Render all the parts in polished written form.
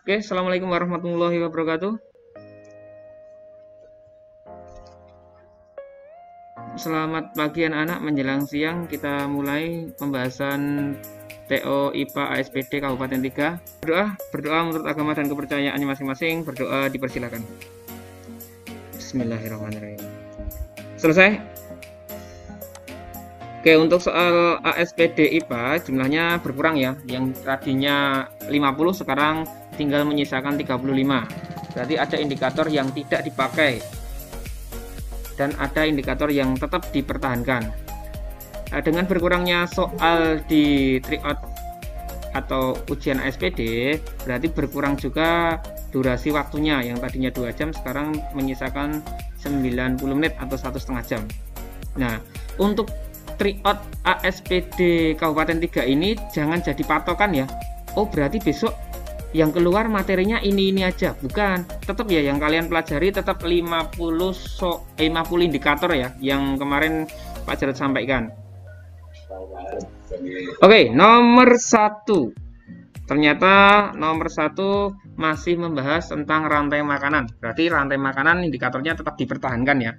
Oke, assalamualaikum warahmatullahi wabarakatuh. Selamat pagi anak-anak, menjelang siang kita mulai pembahasan TO IPA ASPD Kabupaten 3. Berdoa menurut agama dan kepercayaannya masing-masing. Berdoa dipersilakan. Bismillahirrahmanirrahim. Selesai? Oke, untuk soal ASPD IPA jumlahnya berkurang ya. Yang tadinya 50 sekarang tinggal menyisakan 35. Berarti ada indikator yang tidak dipakai dan ada indikator yang tetap dipertahankan. Nah, dengan berkurangnya soal di tryout atau ujian ASPD, berarti berkurang juga durasi waktunya, yang tadinya 2 jam sekarang menyisakan 90 menit atau 1,5 jam. Nah, untuk tryout ASPD Kabupaten 3 ini jangan jadi patokan ya. Oh, berarti besok yang keluar materinya ini aja, bukan. Tetap ya yang kalian pelajari tetap 50 indikator ya, yang kemarin Pak Jarod sampaikan. Oke, nomor 1. Ternyata nomor 1 masih membahas tentang rantai makanan. Berarti rantai makanan indikatornya tetap dipertahankan ya.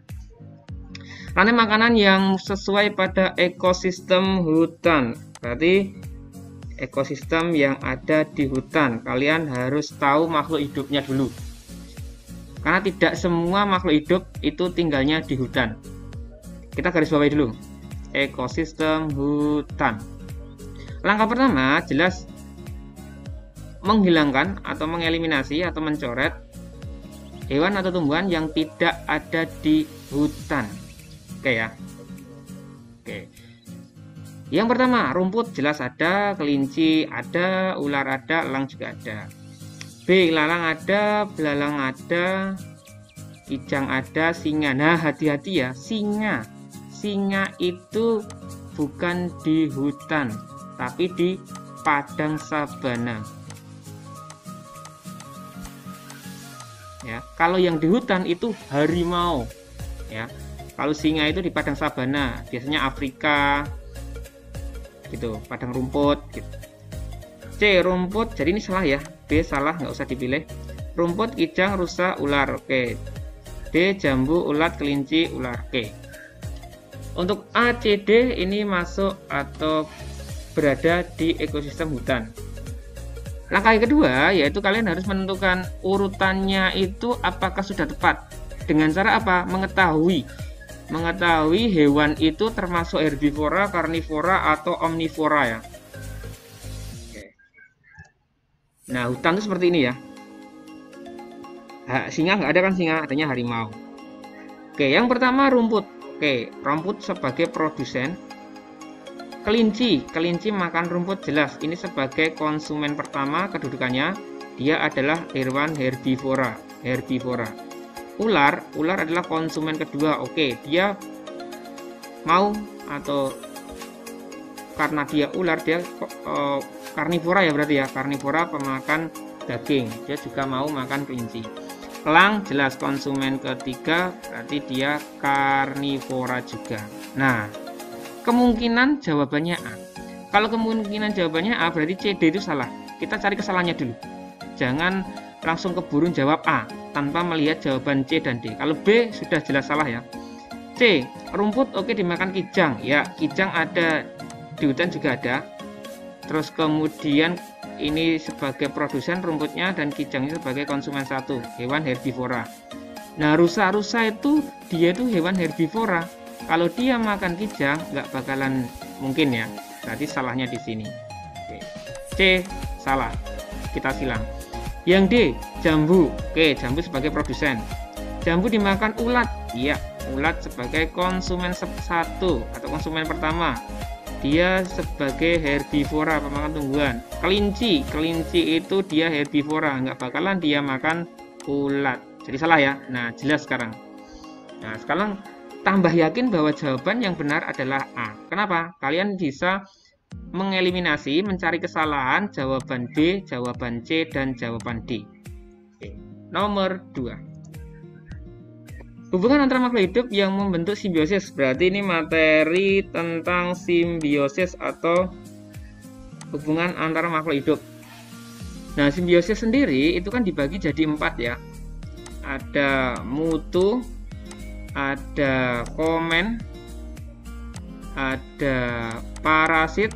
Rantai makanan yang sesuai pada ekosistem hutan. Berarti ekosistem yang ada di hutan, kalian harus tahu makhluk hidupnya dulu, karena tidak semua makhluk hidup itu tinggalnya di hutan. Kita garis bawahi dulu ekosistem hutan. Langkah pertama jelas menghilangkan atau mengeliminasi atau mencoret hewan atau tumbuhan yang tidak ada di hutan. Oke ya. Oke. Yang pertama, rumput jelas ada, kelinci ada, ular ada, elang juga ada. B, lalang ada, belalang ada, kijang ada, singa. Nah, hati-hati ya, singa. Singa itu bukan di hutan, tapi di padang sabana. Ya, kalau yang di hutan itu harimau. Ya, kalau singa itu di padang sabana, biasanya Afrika. Gitu, padang rumput gitu. C, rumput, jadi ini salah ya. B salah, nggak usah dipilih. Rumput, kijang, rusa, ular. Oke. D, jambu, ulat, kelinci, ular. Oke. Untuk A, C, D ini masuk atau berada di ekosistem hutan. Langkah yang kedua yaitu kalian harus menentukan urutannya itu apakah sudah tepat. Dengan cara apa? Mengetahui hewan itu termasuk herbivora, karnivora, atau omnivora ya. Oke. Nah, hutan itu seperti ini ya. Singa nggak ada kan, singa adanya harimau. Oke, yang pertama rumput. Oke, rumput sebagai produsen. Kelinci makan rumput jelas. Ini sebagai konsumen pertama kedudukannya. Dia adalah hewan herbivora. Ular adalah konsumen kedua. Oke, dia mau atau karena dia ular dia karnivora ya, berarti ya karnivora, pemakan daging. Dia juga mau makan kelinci. Elang jelas konsumen ketiga, berarti dia karnivora juga. Nah, kemungkinan jawabannya A. Kalau kemungkinan jawabannya A, berarti C, D itu salah. Kita cari kesalahannya dulu. Jangan langsung keburu jawab A tanpa melihat jawaban C dan D. Kalau B sudah jelas salah ya. C, rumput oke dimakan kijang. Ya, kijang ada di hutan juga ada. Terus kemudian ini sebagai produsen rumputnya dan kijangnya sebagai konsumen satu, hewan herbivora. Nah, rusa itu dia itu hewan herbivora. Kalau dia makan kijang nggak bakalan mungkin ya. Berarti salahnya di sini. Oke. C salah. Kita silang. Yang D, jambu. Oke, jambu sebagai produsen. Jambu dimakan ulat. Iya, ulat sebagai konsumen satu atau konsumen pertama. Dia sebagai herbivora, pemakan tumbuhan. Kelinci itu dia herbivora, nggak bakalan dia makan ulat. Jadi salah ya. Nah, jelas sekarang. Nah, sekarang tambah yakin bahwa jawaban yang benar adalah A. Kenapa? Kalian bisa mengeliminasi, mencari kesalahan jawaban B, jawaban C, dan jawaban D. Oke. Nomor 2. Hubungan antara makhluk hidup yang membentuk simbiosis. Berarti ini materi tentang simbiosis atau hubungan antara makhluk hidup. Nah, simbiosis sendiri itu kan dibagi jadi 4 ya. Ada mutu, ada komen, ada parasit,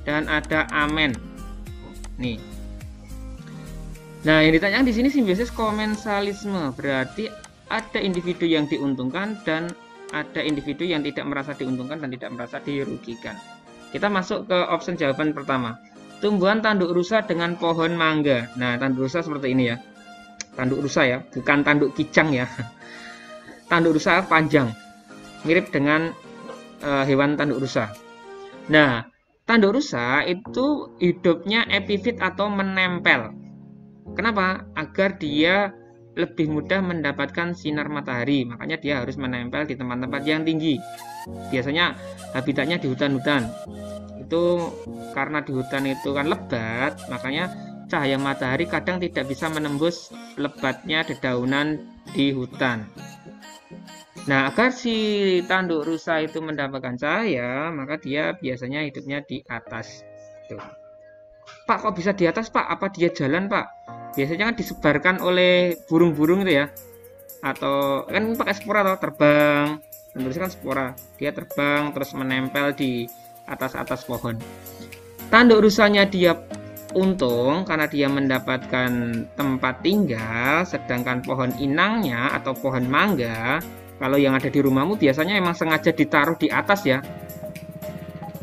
dan ada amen. Nih. Nah, yang ditanyakan di sini simbiosis komensalisme, berarti ada individu yang diuntungkan dan ada individu yang tidak merasa diuntungkan dan tidak merasa dirugikan. Kita masuk ke option jawaban pertama. Tumbuhan tanduk rusa dengan pohon mangga. Nah, tanduk rusa seperti ini ya. Tanduk rusa ya, bukan tanduk kijang ya. Tanduk rusa panjang, mirip dengan hewan tanduk rusa. Nah, tanduk rusa itu hidupnya epifit atau menempel. Kenapa? Agar dia lebih mudah mendapatkan sinar matahari. Makanya dia harus menempel di tempat-tempat yang tinggi. Biasanya habitatnya di hutan-hutan. Itu karena di hutan itu kan lebat, makanya cahaya matahari kadang tidak bisa menembus lebatnya dedaunan di hutan. Nah, agar si tanduk rusa itu mendapatkan cahaya, maka dia biasanya hidupnya di atas. Tuh. Pak, kok bisa di atas, Pak? Apa dia jalan, Pak? Biasanya kan disebarkan oleh burung-burung itu ya. Atau kan pakai spora atau terbang. Tentu kan spora. Dia terbang terus menempel di atas pohon. Tanduk rusanya dia untung karena dia mendapatkan tempat tinggal, sedangkan pohon inangnya atau pohon mangga, kalau yang ada di rumahmu biasanya emang sengaja ditaruh di atas ya.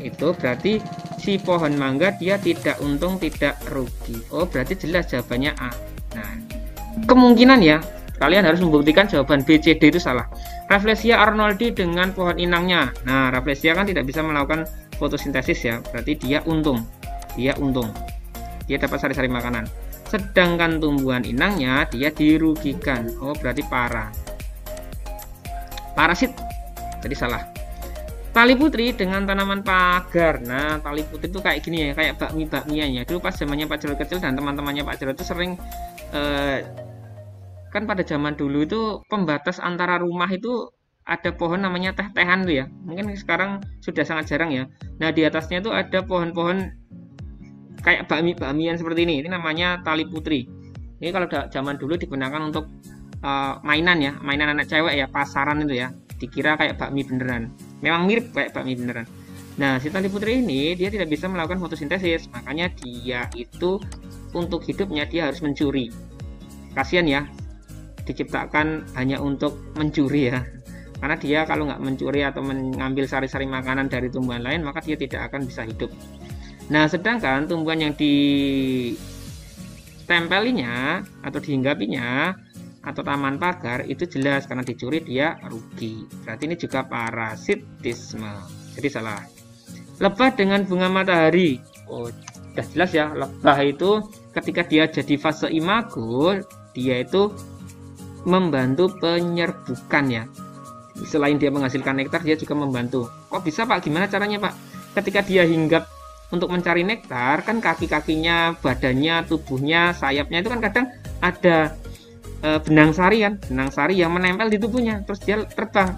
Itu berarti si pohon mangga dia tidak untung, tidak rugi. Oh, berarti jelas jawabannya A. Nah, kemungkinan ya, kalian harus membuktikan jawaban B, C, D itu salah. Rafflesia arnoldi dengan pohon inangnya. Nah, Rafflesia kan tidak bisa melakukan fotosintesis ya, berarti dia untung. Dia untung. Dia dapat sari-sari makanan. Sedangkan tumbuhan inangnya dia dirugikan. Oh, berarti parah. Parasit. Jadi salah. Tali putri dengan tanaman pagar. Nah, tali putri itu kayak gini ya, kayak bakmi-bakmian ya. Dulu pas zamannya Pak Jarod kecil dan teman-temannya Pak Jarod itu sering kan pada zaman dulu itu pembatas antara rumah itu ada pohon namanya teh-tehan tuh ya. Mungkin sekarang sudah sangat jarang ya. Nah, di atasnya itu ada pohon-pohon kayak bakmi-bakmian seperti ini. Ini namanya tali putri. Ini kalau zaman dulu digunakan untuk mainan ya, mainan anak cewek ya, pasaran itu ya. Dikira kayak bakmi beneran. Memang mirip kayak bakmi beneran. Nah, si tali putri ini dia tidak bisa melakukan fotosintesis, makanya dia itu untuk hidupnya dia harus mencuri. Kasihan ya, diciptakan hanya untuk mencuri ya. Karena dia kalau nggak mencuri atau mengambil sari-sari makanan dari tumbuhan lain, maka dia tidak akan bisa hidup. Nah, sedangkan tumbuhan yang ditempelinya atau dihinggapinya atau taman pagar itu jelas karena dicuri dia rugi. Berarti ini juga parasitisme. Jadi salah. Lebah dengan bunga matahari. Oh, sudah jelas ya. Lebah itu ketika dia jadi fase imago, dia itu membantu penyerbukan ya. Selain dia menghasilkan nektar, dia juga membantu. Kok bisa, Pak? Gimana caranya, Pak? Ketika dia hinggap untuk mencari nektar, kan kaki-kakinya, badannya, tubuhnya, sayapnya itu kan kadang ada benang sari kan, benang sari yang menempel di tubuhnya, terus dia terbang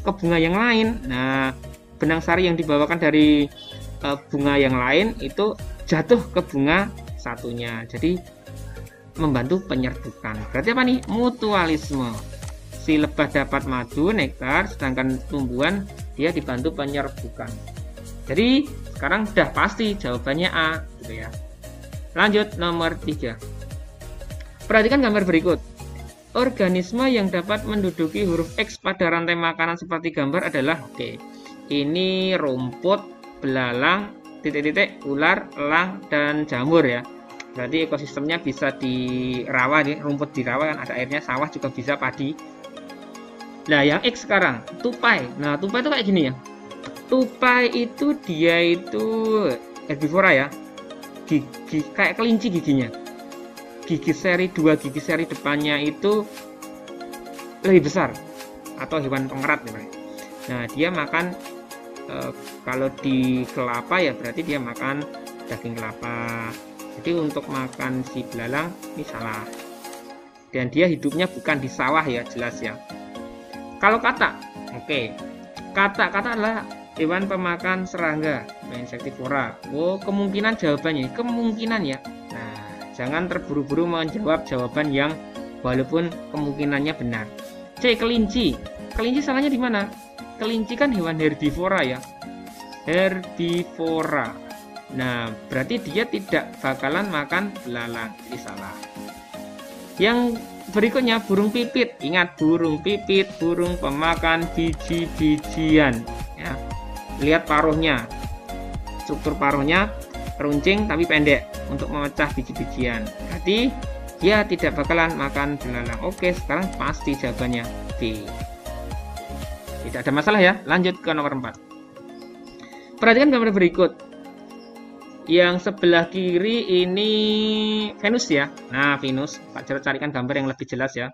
ke bunga yang lain. Nah, benang sari yang dibawakan dari bunga yang lain itu jatuh ke bunga satunya, jadi membantu penyerbukan. Berarti apa nih? Mutualisme. Si lebah dapat madu, nektar, sedangkan tumbuhan dia dibantu penyerbukan. Jadi sekarang sudah pasti jawabannya A, gitu ya. Lanjut nomor 3. Perhatikan gambar berikut. Organisme yang dapat menduduki huruf X pada rantai makanan seperti gambar adalah ini rumput, belalang, titik-titik, ular, elang, dan jamur ya. Berarti ekosistemnya bisa di rawa nih, rumput di rawa kan ada airnya, sawah juga bisa, padi. Nah, yang X sekarang, tupai. Nah, tupai itu kayak gini ya. Tupai itu dia itu herbivora ya. Gigi kayak kelinci giginya. Gigi seri 2, gigi seri depannya itu lebih besar atau hewan pengerat ya. Nah, dia makan kalau di kelapa ya berarti dia makan daging kelapa. Jadi untuk makan si belalang ini salah. Dan dia hidupnya bukan di sawah ya, jelas ya. Kalau katak, katak adalah hewan pemakan serangga. insektivora. Oh, kemungkinan jawabannya, kemungkinan ya. Nah, jangan terburu-buru menjawab jawaban yang walaupun kemungkinannya benar. C. Kelinci. Kelinci salahnya di mana? Kelinci kan hewan herbivora ya. Herbivora. Nah, berarti dia tidak bakalan makan belalang. Jadi salah. Yang berikutnya burung pipit. Ingat, burung pipit, burung pemakan biji-bijian ya. Lihat paruhnya. Struktur paruhnya runcing tapi pendek untuk memecah biji-bijian. Berarti dia tidak bakalan makan belalang. Oke, sekarang pasti jawabannya B. Tidak ada masalah ya. Lanjut ke nomor 4. Perhatikan gambar berikut. Yang sebelah kiri ini Venus ya. Nah, Venus. Pak Jarod carikan gambar yang lebih jelas ya.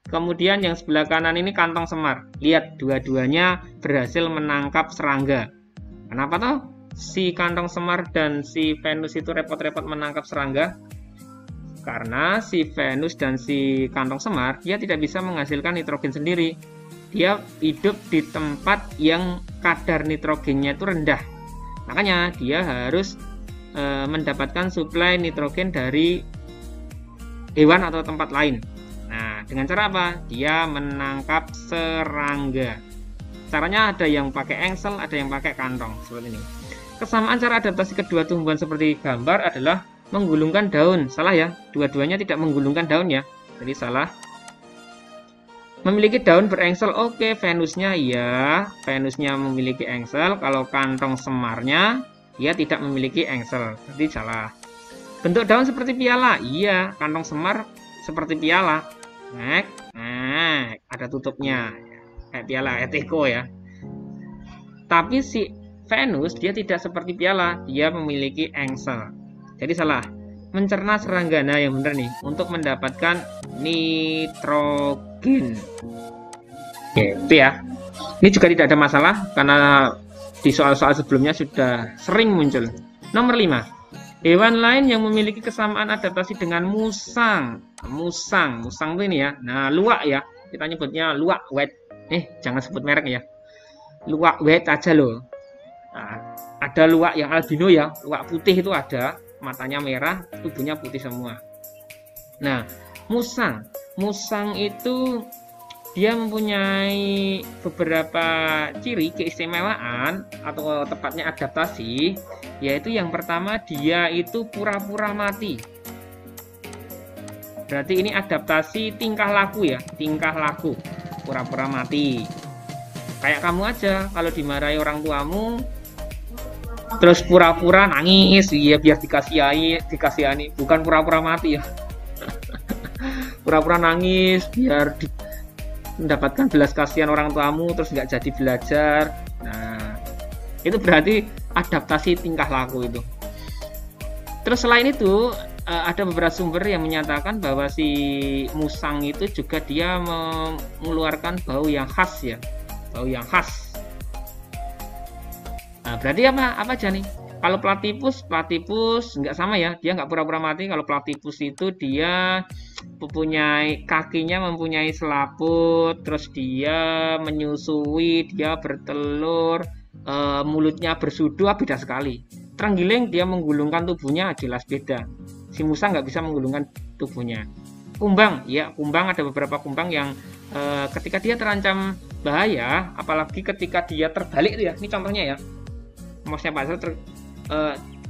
Kemudian yang sebelah kanan ini kantong semar. Lihat, dua-duanya berhasil menangkap serangga. Kenapa toh? Si kantong semar dan si Venus itu repot-repot menangkap serangga? Karena si Venus dan si kantong semar, dia tidak bisa menghasilkan nitrogen sendiri. Dia hidup di tempat yang kadar nitrogennya itu rendah. Makanya dia harus mendapatkan suplai nitrogen dari hewan atau tempat lain. Nah, dengan cara apa? Dia menangkap serangga. Caranya ada yang pakai engsel, ada yang pakai kantong, seperti ini. Kesamaan cara adaptasi kedua tumbuhan seperti gambar adalah menggulungkan daun. Salah ya, dua-duanya tidak menggulungkan daun ya. Jadi salah. Memiliki daun berengsel. Oke, Venusnya ya, Venusnya memiliki engsel. Kalau kantong semarnya dia tidak memiliki engsel. Jadi salah. Bentuk daun seperti piala. Iya, kantong semar seperti piala. Nah, ada tutupnya. Kayak piala eteko ya. Tapi si Venus dia tidak seperti piala, dia memiliki engsel. Jadi salah. Mencerna serangga. Nah, yang benar nih, untuk mendapatkan nitrogen. Oke, itu ya. Ini juga tidak ada masalah karena di soal-soal sebelumnya sudah sering muncul. Nomor 5. Hewan lain yang memiliki kesamaan adaptasi dengan musang. Musang itu ini ya. Nah, luwak ya. Kita nyebutnya luwak wet. Jangan sebut merek ya. Luwak wet aja loh. Nah, ada luwak yang albino ya. Luwak putih itu ada. Matanya merah, tubuhnya putih semua. Nah, musang. Musang itu dia mempunyai beberapa ciri keistimewaan atau tepatnya adaptasi, yaitu yang pertama dia itu pura-pura mati. Berarti ini adaptasi tingkah laku ya, tingkah laku, pura-pura mati. Kayak kamu aja, kalau dimarahi orang tuamu, terus pura-pura nangis, ya biar dikasihani, bukan pura-pura mati ya. Pura-pura nangis biar mendapatkan belas kasihan orang tuamu, terus nggak jadi belajar. Nah, itu berarti adaptasi tingkah laku itu. Terus selain itu ada beberapa sumber yang menyatakan bahwa si musang itu juga dia mengeluarkan bau yang khas ya, bau yang khas. Nah, berarti apa aja nih? Kalau platypus nggak sama ya, dia nggak pura-pura mati. Kalau platypus itu dia mempunyai kakinya mempunyai selaput, terus dia menyusui, dia bertelur, mulutnya bersudu, beda sekali. Terenggiling dia menggulungkan tubuhnya, jelas beda. Si musang nggak bisa menggulungkan tubuhnya. Kumbang, ya kumbang ada beberapa kumbang yang ketika dia terancam bahaya, apalagi ketika dia terbalik ya. Ini contohnya ya. Maksudnya Pak Jarod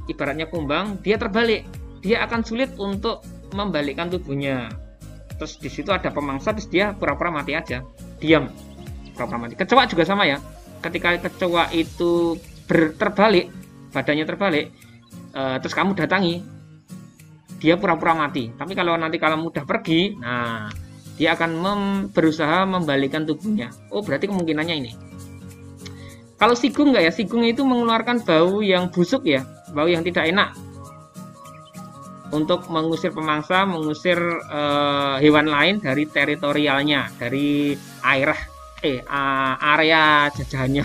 ibaratnya kumbang, dia terbalik, dia akan sulit untuk membalikkan tubuhnya. Terus di situ ada pemangsa, terus dia pura-pura mati aja, diam, pura-pura mati. Kecoa juga sama ya. Ketika kecoa itu terbalik, badannya terbalik, terus kamu datangi, dia pura-pura mati. Tapi kalau nanti kamu udah pergi, nah dia akan berusaha membalikkan tubuhnya. Oh, berarti kemungkinannya ini. Kalau sigung nggak ya? Sigung itu mengeluarkan bau yang busuk ya, bau yang tidak enak. Untuk mengusir pemangsa, mengusir hewan lain dari teritorialnya, dari area jajahannya,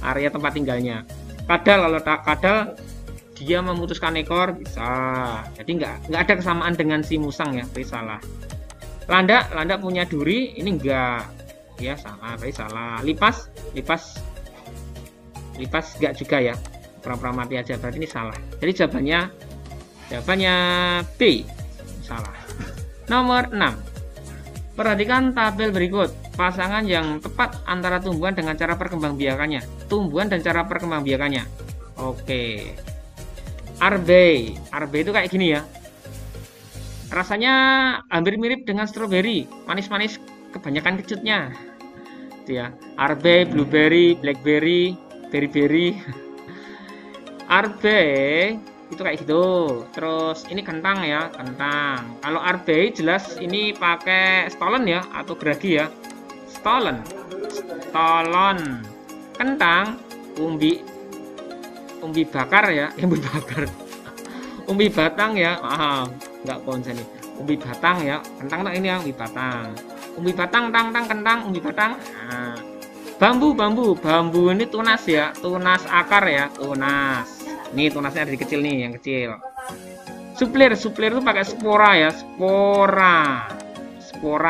area tempat tinggalnya. Kadal, kalau kadal dia memutuskan ekor bisa. Jadi nggak ada kesamaan dengan si musang ya, tapi salah. Landak punya duri, ini enggak. Ya salah, tapi salah. Lipas nggak juga ya. pura-pura mati aja, berarti ini salah. Jadi jawabannya B, salah. Nomor 6. Perhatikan tabel berikut. Pasangan yang tepat antara tumbuhan dengan cara perkembangbiakannya. Tumbuhan dan cara perkembangbiakannya. Oke. RB itu kayak gini ya. Rasanya hampir mirip dengan stroberi, manis-manis, kebanyakan kecutnya. Itu ya. RB, blueberry, blackberry, berry. RB itu kayak gitu. Terus ini kentang ya, kentang. Kalau RB jelas ini pakai stolon ya, atau geragi ya. Stolon. Kentang, umbi bakar ya, umbi bakar. Umbi batang ya, maaf, nggak konsen nih. Umbi batang ya, kentang tak ini ya, umbi batang. Umbi batang, kentang, umbi batang. Nah, bambu ini tunas ya, tunas akar ya, tunas. Nih tunasnya ada di kecil nih, yang kecil. Suplir itu pakai spora ya, spora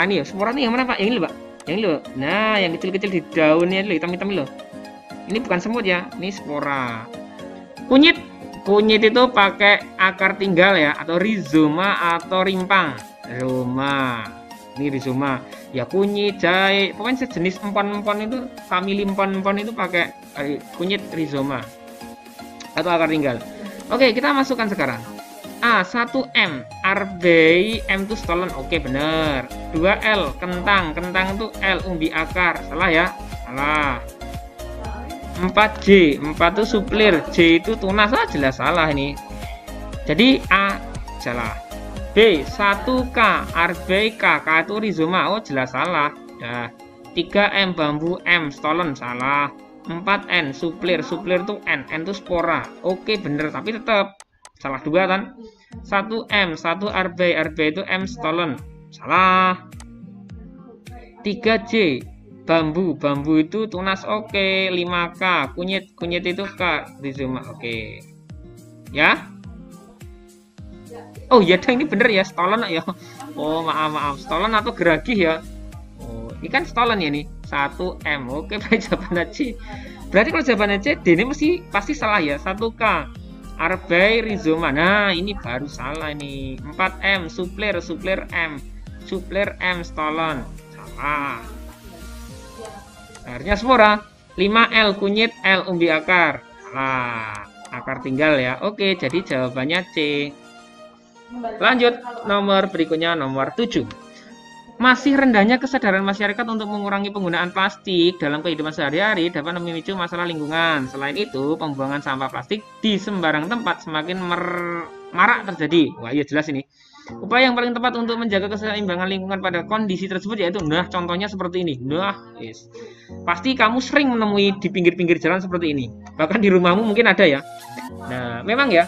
nih ya, spora nih yang mana Pak? Yang ini Pak, yang ini loh. Nah, yang kecil-kecil di daunnya loh, hitam-hitam loh. Ini bukan semut ya, ini spora. Kunyit itu pakai akar tinggal ya, atau rizoma atau rimpang. Ini rizoma. Ya kunyit, jahe, pokoknya sejenis empon-empon itu, famili empon-empon itu pakai kunyit rizoma atau akar tinggal. Oke, kita masukkan sekarang. A, 1M, RB, M itu stolon. Oke, bener. 2L, kentang itu L, umbi akar. Salah ya? Salah. 4J, 4 itu suplir, J itu tunas. Jelas salah ini. Jadi A, salah. B, 1K, RB, K itu rizoma. Jelas salah. Nah, 3M, bambu, M, stolon. Salah. 4N, suplir itu N itu spora. Oke, bener, tapi tetap salah 2 kan. 1M, 1 RB itu M stolon. Salah. 3J, bambu itu tunas. Oke. 5K, kunyit itu K, rizoma. Oke. Ya. Oh iya, ini bener ya, stolon ya. Oh, maaf, stolon atau geragih ya. Ini kan stolon ya nih, 1M. Oke, baik, jawabannya C. Berarti kalau jawabannya C, D ini pasti salah ya. 1K, RB, rizoma. Nah, ini baru salah nih. 4M, suplir M. Suplir M, stolon. Salah. Akhirnya spora. 5L, kunyit, L, umbi akar. Salah. Akar tinggal ya. Oke, jadi jawabannya C. Lanjut, nomor berikutnya, nomor 7. Masih rendahnya kesadaran masyarakat untuk mengurangi penggunaan plastik dalam kehidupan sehari-hari dapat memicu masalah lingkungan. Selain itu, pembuangan sampah plastik di sembarang tempat semakin marak terjadi. Wah, iya jelas ini. Upaya yang paling tepat untuk menjaga keseimbangan lingkungan pada kondisi tersebut yaitu, nah, contohnya seperti ini. Nah, yes. Pasti kamu sering menemui di pinggir-pinggir jalan seperti ini. Bahkan di rumahmu mungkin ada ya. Nah, memang ya,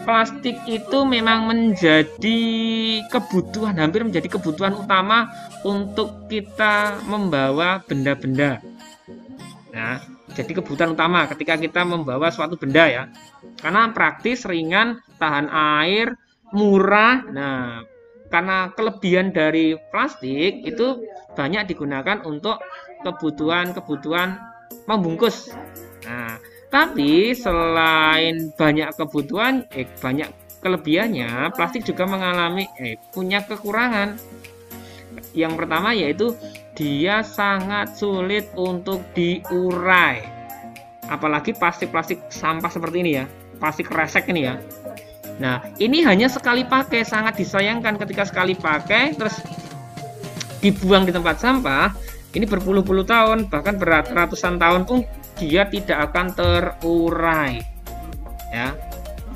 plastik itu memang menjadi kebutuhan, hampir menjadi kebutuhan utama untuk kita membawa benda-benda. Nah, jadi kebutuhan utama ketika kita membawa suatu benda ya. Karena praktis, ringan, tahan air, murah. Nah, karena kelebihan dari plastik itu banyak digunakan untuk kebutuhan membungkus. Nah, tapi selain banyak kebutuhan, banyak kelebihannya, plastik juga mengalami punya kekurangan. Yang pertama yaitu dia sangat sulit untuk diurai. Apalagi plastik-plastik sampah seperti ini ya, plastik resek ini ya. Nah, ini hanya sekali pakai, sangat disayangkan ketika sekali pakai terus dibuang di tempat sampah. Ini berpuluh-puluh tahun, bahkan ratusan tahun pun dia tidak akan terurai. Ya,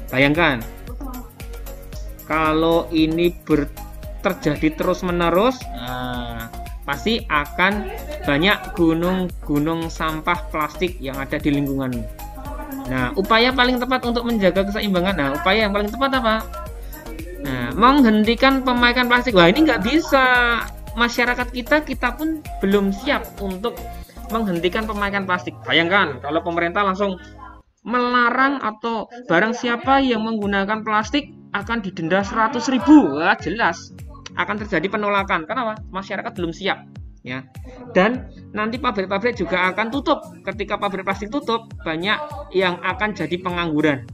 bayangkan kalau ini terjadi terus-menerus, pasti akan banyak gunung-gunung sampah plastik yang ada di lingkungan. Nah, upaya paling tepat untuk menjaga keseimbangan. Nah, upaya yang paling tepat apa? Nah, menghentikan pemakaian plastik. Wah, ini nggak bisa. Masyarakat kita pun belum siap untuk menghentikan pemakaian plastik. Bayangkan kalau pemerintah langsung melarang atau barang siapa yang menggunakan plastik akan didenda 100.000. Wah, jelas akan terjadi penolakan. Kenapa? Masyarakat belum siap. ya. Dan nanti pabrik-pabrik juga akan tutup. Ketika pabrik plastik tutup, banyak yang akan jadi pengangguran.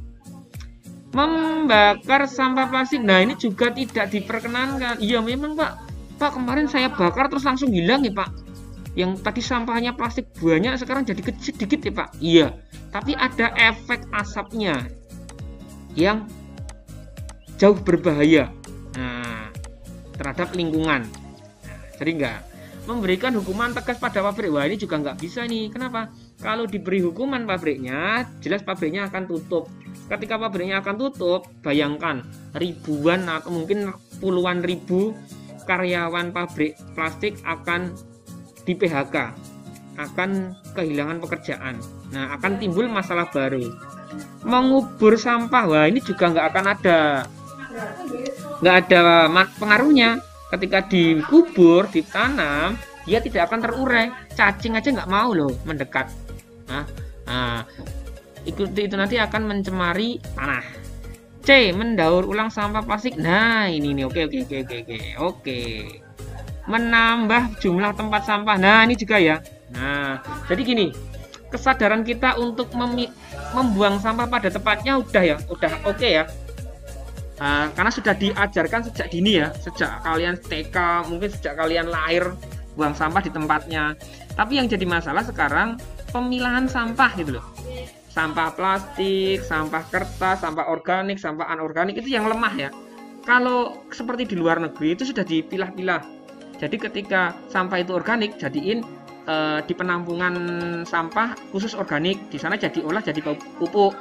Membakar sampah plastik, nah ini juga tidak diperkenankan. Iya memang Pak kemarin saya bakar terus langsung hilang ya Pak. Yang tadi sampahnya plastik banyak sekarang jadi kecil sedikit ya Pak. Iya, tapi ada efek asapnya yang jauh berbahaya terhadap lingkungan. Jadi enggak memberikan hukuman tegas pada pabrik. Wah ini juga nggak bisa nih. Kenapa? Kalau diberi hukuman pabriknya, jelas pabriknya akan tutup. Ketika pabriknya akan tutup, bayangkan ribuan atau mungkin puluhan ribu karyawan pabrik plastik akan di PHK, akan kehilangan pekerjaan. Nah, akan timbul masalah baru. Mengubur sampah, wah ini juga nggak ada pengaruhnya. Ketika dikubur, ditanam, dia tidak akan terurai. Cacing aja nggak mau loh mendekat. Itu nanti akan mencemari tanah. C. Mendaur ulang sampah plastik. Nah ini nih, oke. Menambah jumlah tempat sampah. Nah ini juga ya. Nah jadi gini, kesadaran kita untuk membuang sampah pada tempatnya udah oke ya. Karena sudah diajarkan sejak dini ya, sejak kalian TK, mungkin sejak kalian lahir buang sampah di tempatnya. Tapi yang jadi masalah sekarang pemilahan sampah gitu loh. Sampah plastik, sampah kertas, sampah organik, sampah anorganik itu yang lemah ya. Kalau seperti di luar negeri itu sudah dipilah-pilah. Jadi ketika sampah itu organik, jadiin di penampungan sampah khusus organik, di sana diolah jadi pupuk.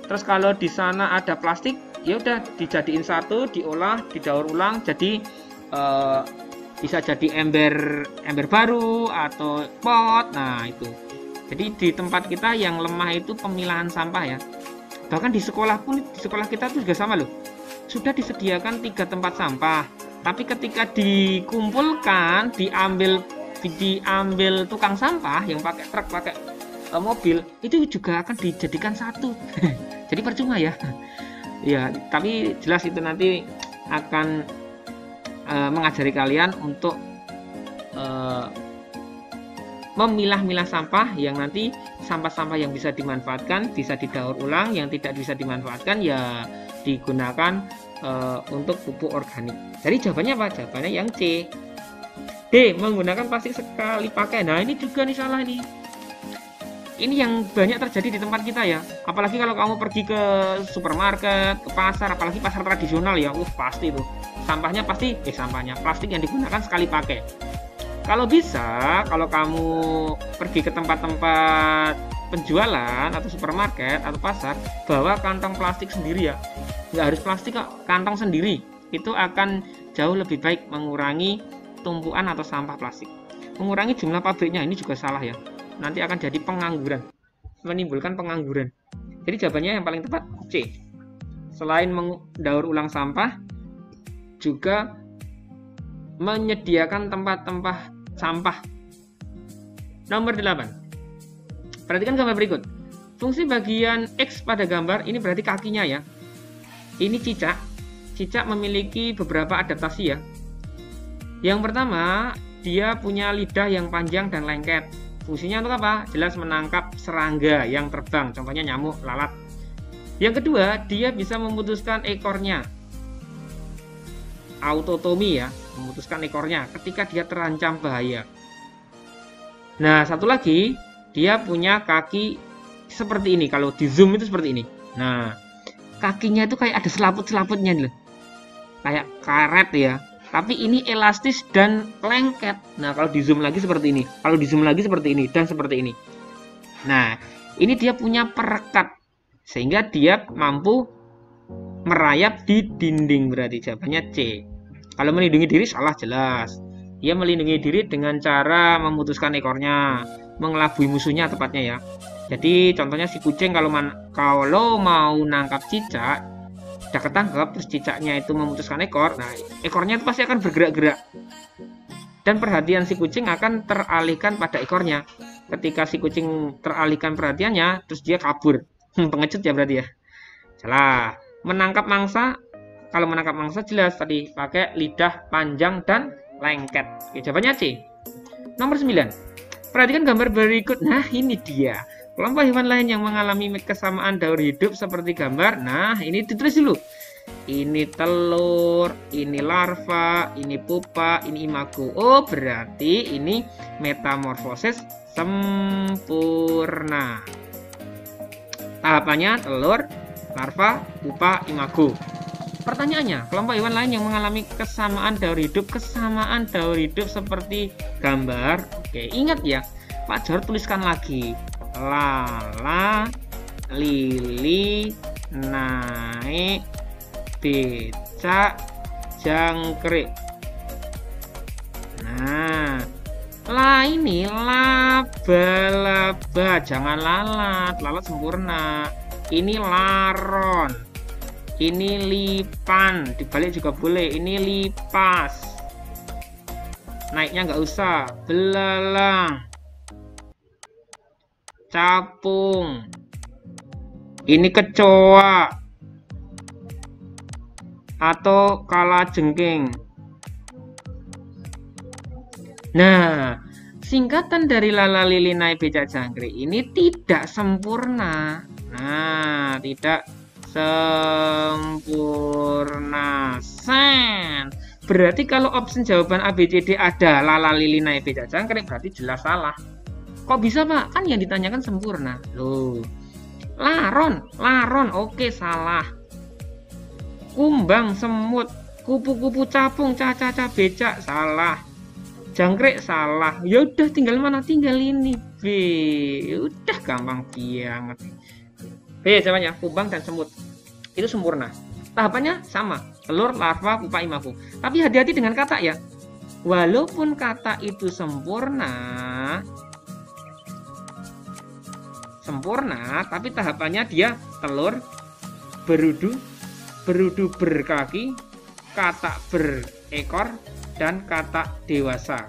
Terus kalau di sana ada plastik, ya udah dijadiin satu, diolah, didaur ulang, jadi bisa jadi ember baru atau pot. Nah itu. Jadi di tempat kita yang lemah itu pemilahan sampah ya. Bahkan di sekolah pun, di sekolah kita itu juga sama loh. Sudah disediakan 3 tempat sampah. Tapi ketika dikumpulkan, diambil tukang sampah yang pakai truk, pakai mobil, itu juga akan dijadikan satu. Jadi percuma ya. Ya, tapi jelas itu nanti akan mengajari kalian untuk memilah-milah sampah, yang nanti sampah-sampah yang bisa dimanfaatkan bisa didaur ulang, yang tidak bisa dimanfaatkan ya digunakan untuk pupuk organik. Jadi jawabannya apa? Jawabannya yang C. D. Menggunakan plastik sekali pakai. Nah ini juga nih salah nih. Ini yang banyak terjadi di tempat kita ya. Apalagi kalau kamu pergi ke supermarket, ke pasar, apalagi pasar tradisional ya, pasti tuh sampahnya plastik yang digunakan sekali pakai. Kalau bisa, kalau kamu pergi ke tempat-tempat penjualan atau supermarket atau pasar, bawa kantong plastik sendiri ya. Nggak harus plastik kok, kantong sendiri. Itu akan jauh lebih baik mengurangi tumpuan atau sampah plastik. Mengurangi jumlah pabriknya, ini juga salah ya. Nanti akan jadi pengangguran, menimbulkan pengangguran. Jadi jawabannya yang paling tepat C. Selain mendaur ulang sampah, juga menyediakan tempat-tempat sampah. Nomor 8. Perhatikan gambar berikut. Fungsi bagian X pada gambar ini berarti kakinya ya. Ini cicak. Cicak memiliki beberapa adaptasi ya. Yang pertama, dia punya lidah yang panjang dan lengket. Fungsinya untuk apa? Jelas menangkap serangga yang terbang, contohnya nyamuk, lalat. Yang kedua, dia bisa memutuskan ekornya. Autotomi ya, memutuskan ekornya ketika dia terancam bahaya. Nah, satu lagi, dia punya kaki seperti ini. Kalau di zoom itu seperti ini. Nah, kakinya itu kayak ada selaput-selaputnya loh. Kayak karet ya. Tapi ini elastis dan lengket. Nah, kalau di zoom lagi seperti ini. Kalau di zoom lagi seperti ini dan seperti ini. Nah, ini dia punya perekat sehingga dia mampu merayap di dinding, berarti jawabannya C. Kalau melindungi diri salah jelas. Dia melindungi diri dengan cara memutuskan ekornya, mengelabui musuhnya tepatnya ya. Jadi contohnya si kucing kalau mau nangkap cicak, udah ketangkep, terus cicaknya itu memutuskan ekor, nah ekornya itu pasti akan bergerak-gerak. Dan perhatian si kucing akan teralihkan pada ekornya. Ketika si kucing teralihkan perhatiannya, terus dia kabur. Pengecut ya berarti ya. Salah. Menangkap mangsa, kalau menangkap mangsa jelas tadi pakai lidah panjang dan lengket. Oke, jawabannya C. Nomor 9. Perhatikan gambar berikut. Nah, ini dia. Kelompok hewan lain yang mengalami kesamaan daur hidup seperti gambar. Nah, ini ditulis dulu. Ini telur, ini larva, ini pupa, ini imago. Oh, berarti ini metamorfosis sempurna. Tahapannya telur, larva, pupa, imago. Pertanyaannya, kelompok hewan lain yang mengalami kesamaan daur hidup seperti gambar. Oke, ingat ya, Pak Jor tuliskan lagi. Lala, lili, naik, becak, jangkrik. Nah, ini laba-laba, jangan lalat sempurna. Ini laron, ini lipan, dibalik juga boleh. Ini lipas, naiknya nggak usah. Belalang, capung, ini kecoa atau kalajengking. Nah, singkatan dari lala, lili, naik, becak, jangkrik ini tidak sempurna. Nah, tidak sempurna. Sen. Berarti kalau opsi jawaban A, B, C, D ada lala, lili, naik, becak, jangkrik, berarti jelas salah. Kok bisa, Pak? Kan yang ditanyakan sempurna. Loh. Laron, oke, salah. Kumbang, semut, kupu-kupu, capung, caca, becak, salah. Jangkrik salah. Ya udah, tinggal mana? Tinggal ini B. Udah gampang banget. B jawabannya kumbang dan semut. Itu sempurna. Tahapannya sama. Telur, larva, pupa, imago. Tapi hati-hati dengan kata ya. Walaupun kata itu sempurna, tapi tahapannya dia telur, berudu berkaki, katak berekor, dan katak dewasa.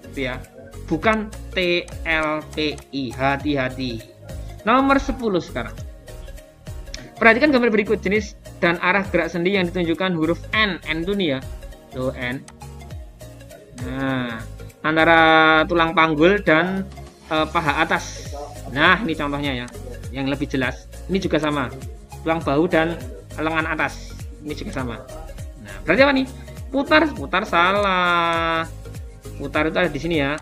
Itu ya. Bukan TLPI. Hati-hati. Nomor 10 sekarang. Perhatikan gambar berikut. Jenis dan arah gerak sendi yang ditunjukkan huruf N. N itu nih ya. Tuh N. Nah, antara tulang panggul dan paha atas. Nah, ini contohnya ya. Yang lebih jelas. Ini juga sama. Tulang bahu dan lengan atas. Ini juga sama. Nah, berarti apa nih? Putar salah. Putar itu ada di sini ya.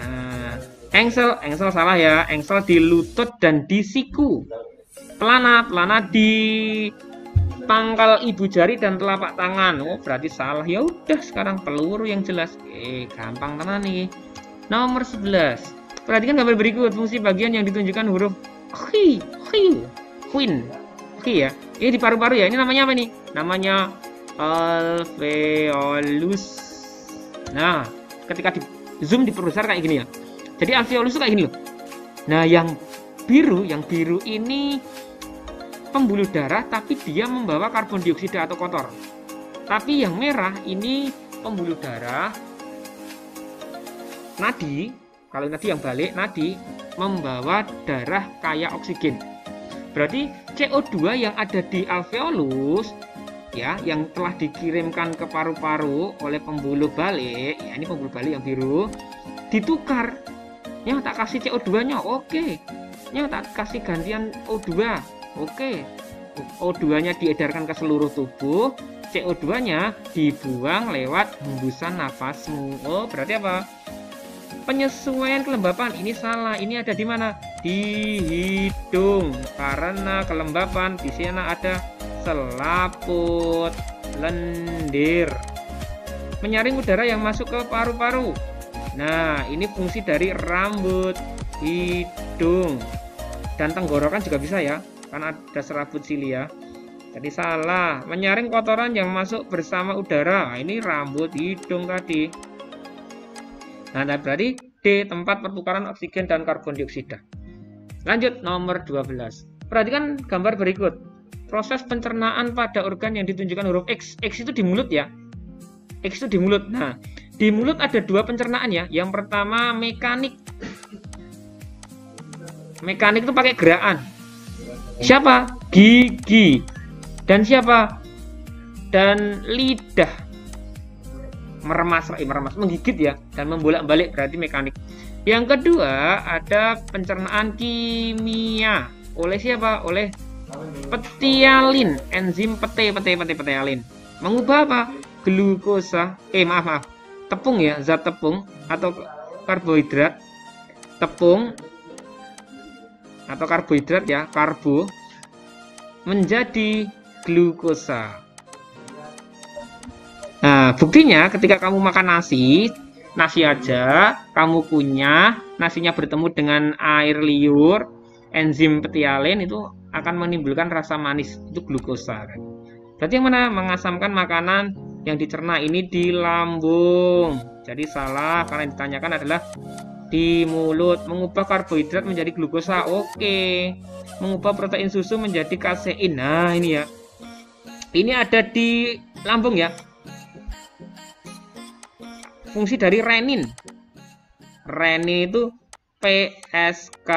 Nah, engsel salah ya. Engsel di lutut dan di siku. Pelana di pangkal ibu jari dan telapak tangan. Oh, berarti salah. Ya udah, sekarang peluru yang jelas. Gampang tenan nih. Nomor 11. Perhatikan gambar berikut. Fungsi bagian yang ditunjukkan huruf Q. Ya. Ini di paru-paru ya. Ini namanya apa nih? Namanya alveolus. Nah, ketika di zoom diperbesar kayak gini ya. Jadi alveolus itu kayak gini loh. Nah, yang biru ini pembuluh darah, tapi dia membawa karbon dioksida atau kotor. Tapi yang merah ini pembuluh darah, nadi. Kalau nadi yang balik, nadi membawa darah kaya oksigen. Berarti CO2 yang ada di alveolus ya, yang telah dikirimkan ke paru-paru oleh pembuluh balik, ya ini pembuluh balik yang biru, ditukar. Ya tak kasih CO2-nya, oke. Ya tak kasih gantian O2, oke. O2-nya diedarkan ke seluruh tubuh, CO2-nya dibuang lewat hembusan nafasmu. Oh, berarti apa? Penyesuaian kelembapan ini salah. Ini ada di mana? Di hidung. Karena kelembapan di sana ada selaput, lendir. Menyaring udara yang masuk ke paru-paru. Nah, ini fungsi dari rambut, hidung, dan tenggorokan juga bisa ya, karena ada serabut silia. Jadi salah. Menyaring kotoran yang masuk bersama udara. Nah, ini rambut, hidung tadi. Nah, berarti D, tempat pertukaran oksigen dan karbon dioksida. Lanjut, nomor 12. Perhatikan gambar berikut. Proses pencernaan pada organ yang ditunjukkan huruf X. X itu di mulut ya. X itu di mulut. Nah, di mulut ada dua pencernaan ya. Yang pertama mekanik. Mekanik itu pakai gerakan. Siapa? Gigi. Dan siapa? Dan lidah. menggigit ya, dan membolak-balik berarti mekanik. Yang kedua ada pencernaan kimia oleh siapa? Oleh petialin, enzim petialin. Mengubah apa? Glukosa, tepung ya, zat tepung atau karbohidrat, tepung atau karbohidrat ya, karbo menjadi glukosa. Nah, buktinya ketika kamu makan nasi aja, kamu kunyah, nasinya bertemu dengan air liur, enzim petialin itu akan menimbulkan rasa manis, itu glukosa. Berarti yang mana? Mengasamkan makanan yang dicerna ini di lambung. Jadi salah, karena yang ditanyakan adalah di mulut. Mengubah karbohidrat menjadi glukosa, oke. Mengubah protein susu menjadi kasein. Nah, ini ya. Ini ada di lambung ya. Fungsi dari renin. Renin itu PSK.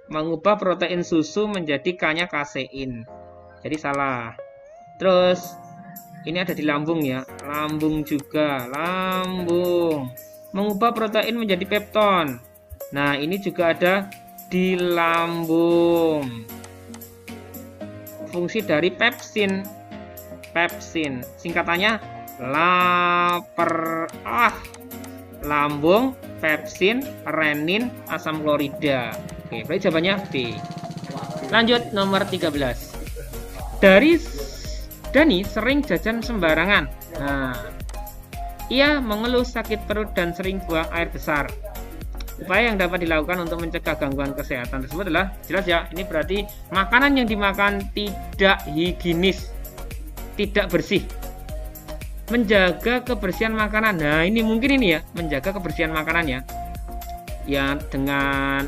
Mengubah protein susu menjadi K-nya kasein. Jadi salah. Terus ini ada di lambung ya. Lambung juga, lambung. Mengubah protein menjadi pepton. Nah, ini juga ada di lambung. Fungsi dari pepsin. Pepsin, singkatannya lapar. Lambung, pepsin, renin, asam klorida. Oke, berarti jawabannya B. Lanjut nomor 13. Dani sering jajan sembarangan. Nah, ia mengeluh sakit perut dan sering buang air besar. Upaya yang dapat dilakukan untuk mencegah gangguan kesehatan tersebut adalah, jelas ya, ini berarti makanan yang dimakan tidak higienis, tidak bersih. Menjaga kebersihan makanan. Nah, ini mungkin ini ya, menjaga kebersihan makanan ya. Ya, dengan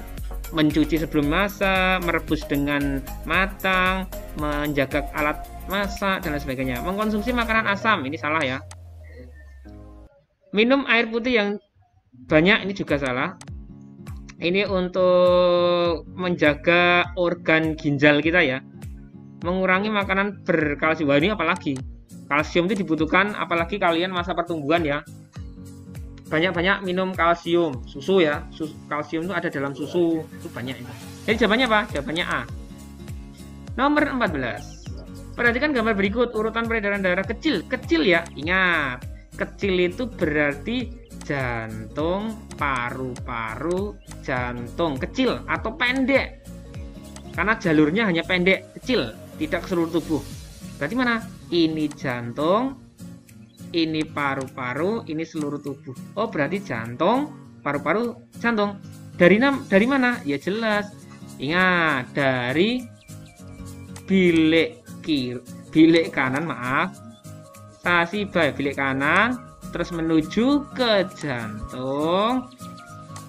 mencuci sebelum masak, merebus dengan matang, menjaga alat masak dan lain sebagainya. Mengkonsumsi makanan asam, ini salah ya. Minum air putih yang banyak, ini juga salah. Ini untuk menjaga organ ginjal kita ya. Mengurangi makanan berkalsium. Wah, ini apalagi kalsium itu dibutuhkan, apalagi kalian masa pertumbuhan ya. Banyak-banyak minum kalsium, susu ya. Kalsium itu ada dalam susu, itu banyak itu. Jadi jawabannya apa? Jawabannya A. Nomor 14. Perhatikan gambar berikut, urutan peredaran darah kecil ya. Ingat, kecil itu berarti jantung, paru-paru, jantung kecil atau pendek. Karena jalurnya hanya pendek, kecil, tidak ke seluruh tubuh. Berarti mana? Ini jantung, ini paru-paru, ini seluruh tubuh. Oh, berarti jantung, paru-paru, jantung. Dari mana? Ya jelas. Ingat, dari bilik kanan, bilik kanan, terus menuju ke jantung.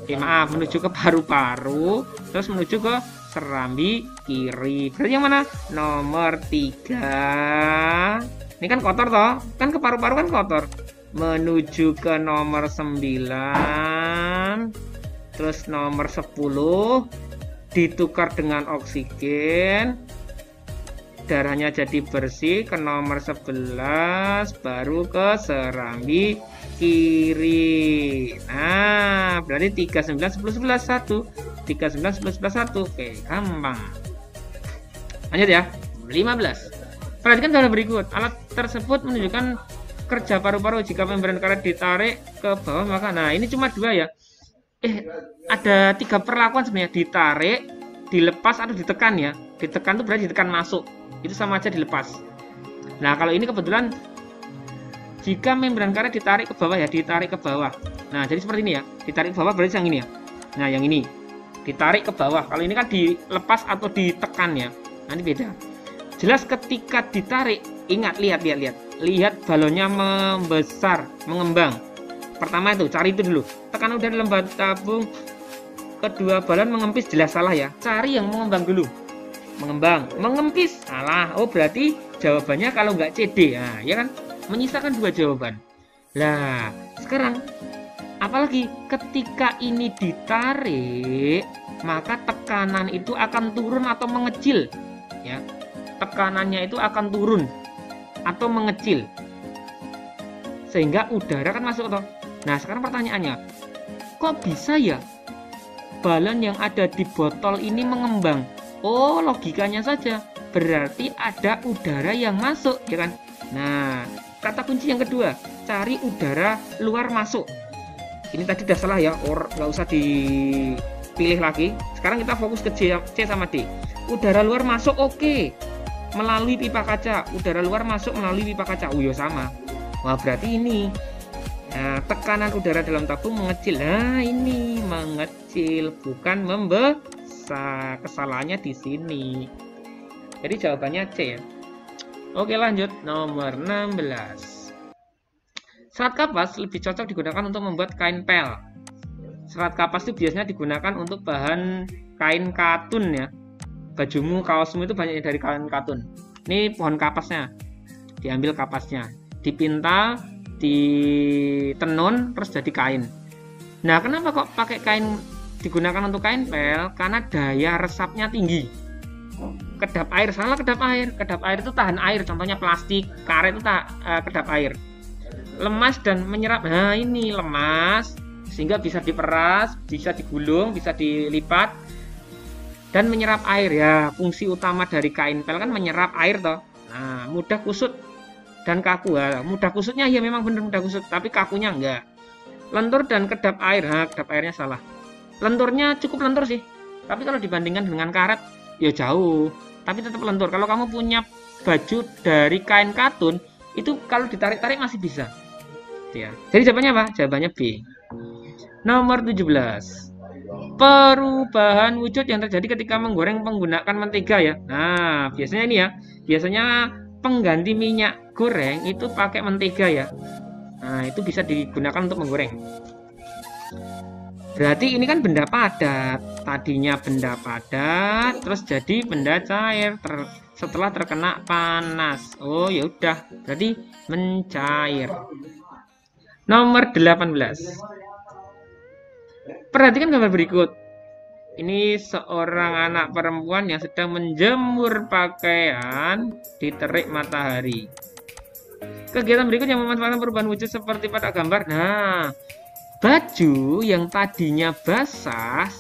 Menuju ke paru-paru, terus menuju ke serambi kiri. Berarti yang mana? Nomor 3. Ini kan kotor toh? Kan ke paru-paru kan kotor. Menuju ke nomor 9. Terus nomor 10 ditukar dengan oksigen. Darahnya jadi bersih ke nomor 11, baru ke serambi kiri. Nah, berarti 3, 9, 10, 11, 1. 3, 9, 10, 11, 1. Oke, gampang. Lanjut ya. 15. Perhatikan gambar berikut. Alat tersebut menunjukkan kerja paru-paru. Jika membran karet ditarik ke bawah, maka nah ini cuma 2 ya. Ada 3 perlakuan sebenarnya. Ditarik, dilepas atau ditekan ya. Ditekan itu berarti ditekan masuk. Itu sama aja dilepas. Nah, kalau ini kebetulan jika membran karet ditarik ke bawah ya, ditarik ke bawah. Nah, jadi seperti ini ya. Ditarik ke bawah berarti yang ini ya. Nah, yang ini ditarik ke bawah. Kalau ini kan dilepas atau ditekan ya. Nanti beda. Jelas ketika ditarik, ingat, lihat balonnya membesar, mengembang. Pertama itu, cari itu dulu. Tekan udara dalam batu tabung. Kedua balon mengempis, jelas salah ya. Cari yang mengembang dulu. Mengembang, mengempis, salah. Oh, berarti jawabannya kalau nggak CD. Nah, ya kan? Menyisakan 2 jawaban. Lah, sekarang apalagi ketika ini ditarik, maka tekanan itu akan turun atau mengecil. Ya. Tekanannya itu akan turun atau mengecil. sehingga udara kan masuk toh. Nah, sekarang pertanyaannya, kok bisa ya balon yang ada di botol ini mengembang? Oh, logikanya saja, berarti ada udara yang masuk, ya kan? Nah, kata kunci yang kedua, cari udara luar masuk. Ini tadi udah salah ya, nggak usah dipilih lagi. Sekarang kita fokus ke C sama D. Udara luar masuk, oke. Melalui pipa kaca, udara luar masuk melalui pipa kaca. Oh ya sama. Wah, berarti ini. Nah, tekanan udara dalam tabung mengecil. Nah, ini mengecil, bukan membesar. Kesalahannya di sini. Jadi jawabannya C ya. Oke, lanjut nomor 16. Serat kapas lebih cocok digunakan untuk membuat kain pel. Serat kapas itu biasanya digunakan untuk bahan kain katun ya. Bajumu, kaosmu itu banyak dari kain katun. Ini pohon kapasnya. Diambil kapasnya, dipintal, ditenun, terus jadi kain. Nah, kenapa kok pakai kain digunakan untuk kain pel? Karena daya resapnya tinggi. Kedap air, salah kedap air. Kedap air itu tahan air, contohnya plastik, karet itu kedap air. Lemas dan menyerap. Nah, ini lemas sehingga bisa diperas, bisa digulung, bisa dilipat dan menyerap air ya. Fungsi utama dari kain pel kan menyerap air toh. Nah, mudah kusut dan kaku. Ya, mudah kusutnya ya memang benar mudah kusut, tapi kakunya enggak. Lentur dan kedap air. Nah, kedap airnya salah. Lenturnya cukup lentur sih. Tapi kalau dibandingkan dengan karet ya jauh, tapi tetap lentur. Kalau kamu punya baju dari kain katun, itu kalau ditarik-tarik masih bisa. Ya. Jadi jawabannya apa? Jawabannya B. Nomor 17. Perubahan wujud yang terjadi ketika menggoreng menggunakan mentega ya. Nah, biasanya ini ya. Biasanya pengganti minyak goreng itu pakai mentega ya. Nah, itu bisa digunakan untuk menggoreng. Berarti ini kan benda padat. Tadinya benda padat, terus jadi benda cair setelah terkena panas. Oh, ya udah. Berarti mencair. Nomor 18. Perhatikan gambar berikut. Ini seorang anak perempuan yang sedang menjemur pakaian di terik matahari. Kegiatan berikut yang memanfaatkan perubahan wujud seperti pada gambar. Nah, baju yang tadinya basah